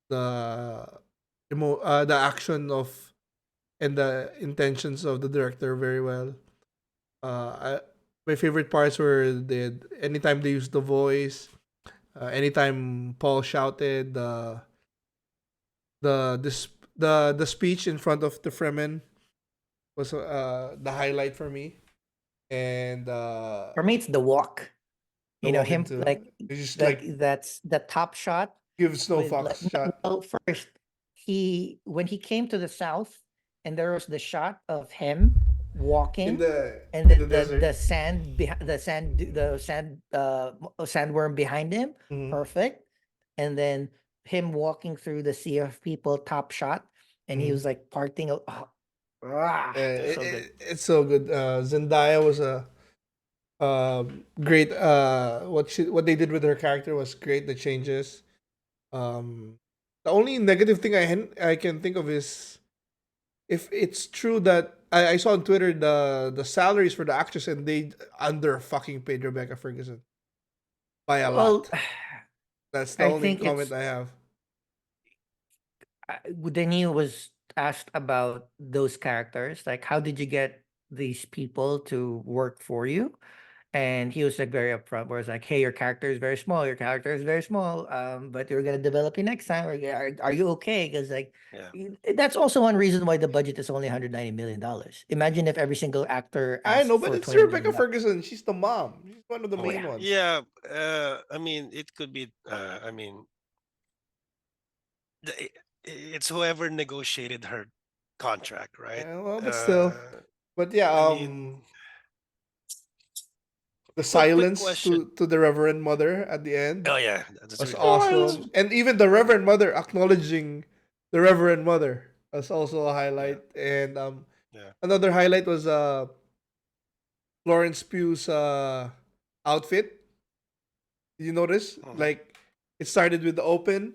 the action of and the intentions of the director very well. My favorite parts were anytime they used the voice, anytime Paul shouted the this the speech in front of the Fremen was the highlight for me, and For me, it's the walk. the You know, walk him into like it's just like like that's the top shot gives no with like fucks shot well, first he when he came to the south and there was the shot of him in walking the and in the the desert. sand behind the sandworm behind him, Mhm. perfect. And then him walking through the sea of people, top shot, and he Mhm. was like parting. That's so good. It's so good. Zendaya was a great. What they did with her character was great. The changes. Um, the only negative thing I can think of is if it's true that I saw on Twitter the salaries for the actress, and they under fucking paid Rebecca Ferguson by a Well, lot. That's the I only think comment it's I have. Daniel was asked about those characters, like how did you get these people to work for you? And he was like very upfront, where it's like, hey, your character is very small, your character is very small, but we're gonna develop you next time. Are you okay? Because like Yeah. that's also one reason why the budget is only $190 million. Imagine if every single actor I asked know, but for it's 20 Rebecca million bucks. Ferguson. She's the mom. She's one of the Oh main yeah. ones. Yeah. I mean, it could be. I mean, the, it's whoever negotiated her contract, right? Well, but still, Uh, but yeah, I mean, the quick silence question. to the Reverend Mother at the end Oh yeah, that's was really good. awesome, and even the Reverend Mother acknowledging the Reverend Mother was also a Yeah, highlight. And yeah. another highlight was Florence Pugh's outfit. Did you notice? Hmm. Like it started with the open,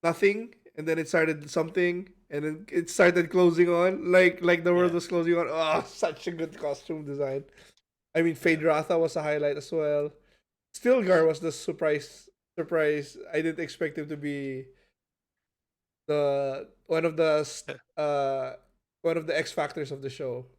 nothing, and then it started something, and then it started closing on, like the world Yeah, was closing on. Oh, such a good costume design. I mean, yeah. Fade Ratha was a highlight as well. Stilgar was the surprise. Surprise! I didn't expect him to be the one of the X factors of the show. Oh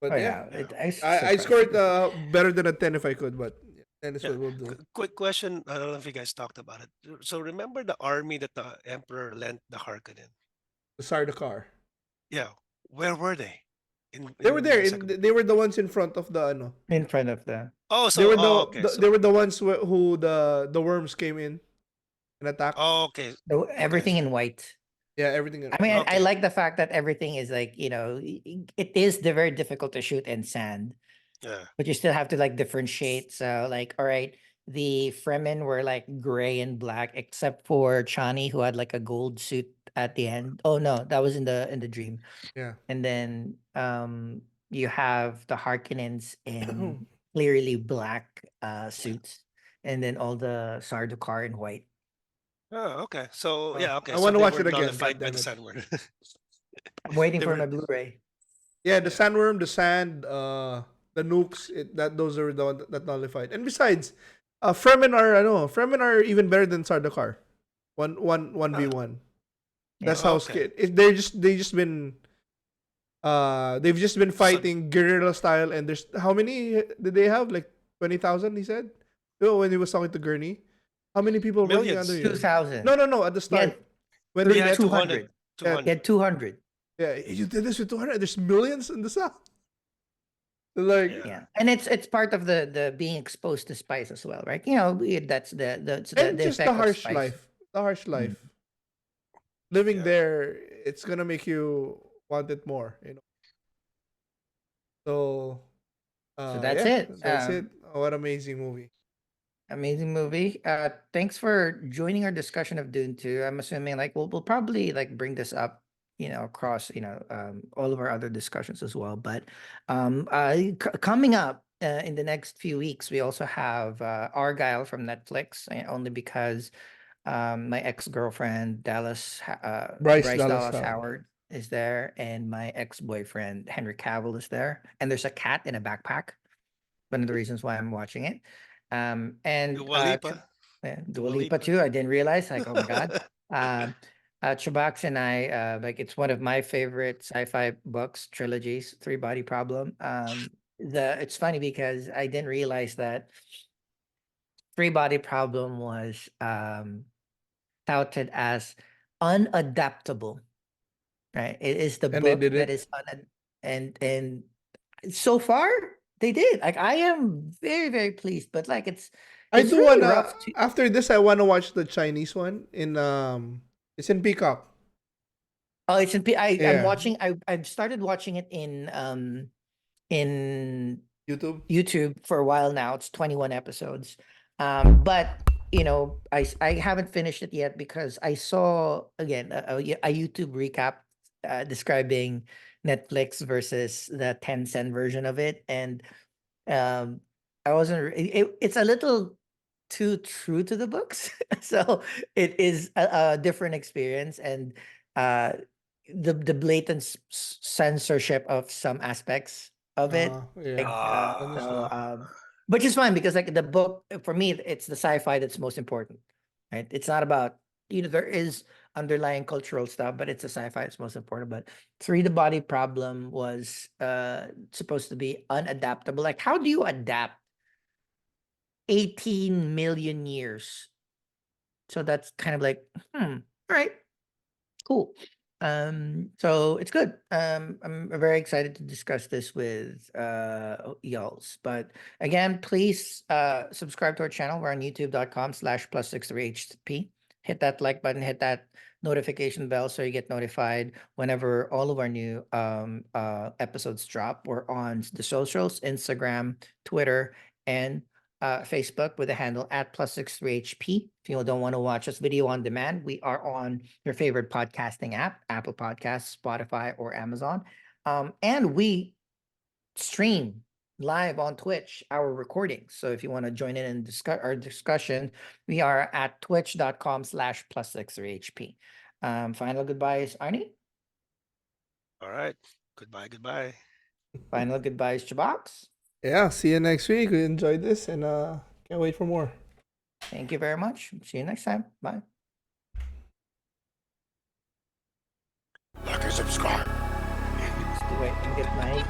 But yeah, yeah. Yeah, I I surprised scored me. better than a 10 if I could, but yeah, 10 is yeah. what we'll do. Quick question. I don't know if you guys talked about it. So remember the army that the emperor lent the Harkonnen? The Sardaukar. Yeah, where were they? They were there, In the second they book. were the ones in front of the ano. In front of the Oh, They so were okay, they so were the ones who the worms came in and attacked. okay, okay, everything in white. Yeah, everything. I mean, I okay. like the fact that everything is like, it is very difficult to shoot in sand, Yeah, but you still have to like differentiate. So like, all right, the Fremen were like gray and black, except for Chani, who had like a gold suit at the end. Oh no, that was in the dream. Yeah. And then you have the Harkonnens in clearly black yeah. suits, and then all the Sardaukar in white. Oh, okay. So yeah, okay. I So want to they watch were it again. God nullified by damn the it. Sandword. I'm waiting They for were, my Blu-ray. Yeah, the yeah. sandworm, the sand, the nukes. That those are the one that nullified. And besides, Fremen are I know Fremen are even better than Sardaukar. One v Ah, one. Yeah. That's how okay. scared. They just been they've just been So fighting guerrilla style. And there's how many did they have? Like 20,000. He said. Oh, when he was talking to Gurney, how many people working under millions. you? 2000. No, no, no. At the He had start, when they He had met, 200, 200. yeah, He had 200. 200. yeah, you did this with 200. There's millions in the south. Like, Yeah. Yeah. And it's part of the being exposed to spice as well, right? That's and the just the effect of harsh spice. life, the harsh Mm. life. Living Yeah. there, it's gonna make you want it more. So, So that's yeah, it. that's it. What amazing movie. Amazing movie. Thanks for joining our discussion of Dune 2. I'm assuming like we'll probably like bring this up, across, all of our other discussions as well. But coming up in the next few weeks, we also have Argyle from Netflix, only because my ex-girlfriend Bryce Bryce Dallas Dallas Howard. Howard is there, and my ex-boyfriend Henry Cavill is there, and there's a cat in a backpack. One of the reasons why I'm watching it. And Dua Lipa. Dua Dua Lipa Lipa. too. I didn't realize, like, oh my God. Um, Chubax and I, like, it's one of my favorite sci-fi books, trilogies, Three Body Problem. It's funny because I didn't realize that Three Body Problem was touted as unadaptable, right? It is the And they book did that it. is and so far they did. Like I am very, very pleased, but like I it's do really wanna rough to after this I wanna watch the Chinese one in it's in Peacock. oh it's in I'm Yeah. watching I've started watching it in YouTube. YouTube for a while now. It's 21 episodes. But I haven't finished it yet because I saw again a YouTube recap describing Netflix versus the Tencent version of it, and um, I wasn't. It's a little too true to the books, so it is a different experience, and uh, the blatant censorship of some aspects of it, Yeah. like Understand. which is fine because like the book for me, it's the sci-fi that's most important, right? It's not about there is underlying cultural stuff, but it's the sci-fi that's most important. But Three the Body Problem was supposed to be unadaptable. Like, how do you adapt 18 million years? So that's kind of like, all right, cool. So it's good. I'm very excited to discuss this with y'all's. But again, please subscribe to our channel. We're on youtube.com/plus63hp. Hit that like button, hit that notification bell so you get notified whenever all of our new episodes drop. We're on the socials, Instagram, Twitter, and Facebook with the handle at +63hp. If you don't want to watch us video on demand, we are on your favorite podcasting app, Apple Podcasts, Spotify, or Amazon. And we stream live on Twitch our recordings. So if you want to join in and discuss our discussion, we are at twitch.com/+63hp. Final goodbyes, Arnie. All right. Goodbye. Goodbye. Final goodbyes, Chabox. Yeah, see you next week. We enjoyed this and can't wait for more. Thank you very much. See you next time. Bye. Like and subscribe. Let's do it and get my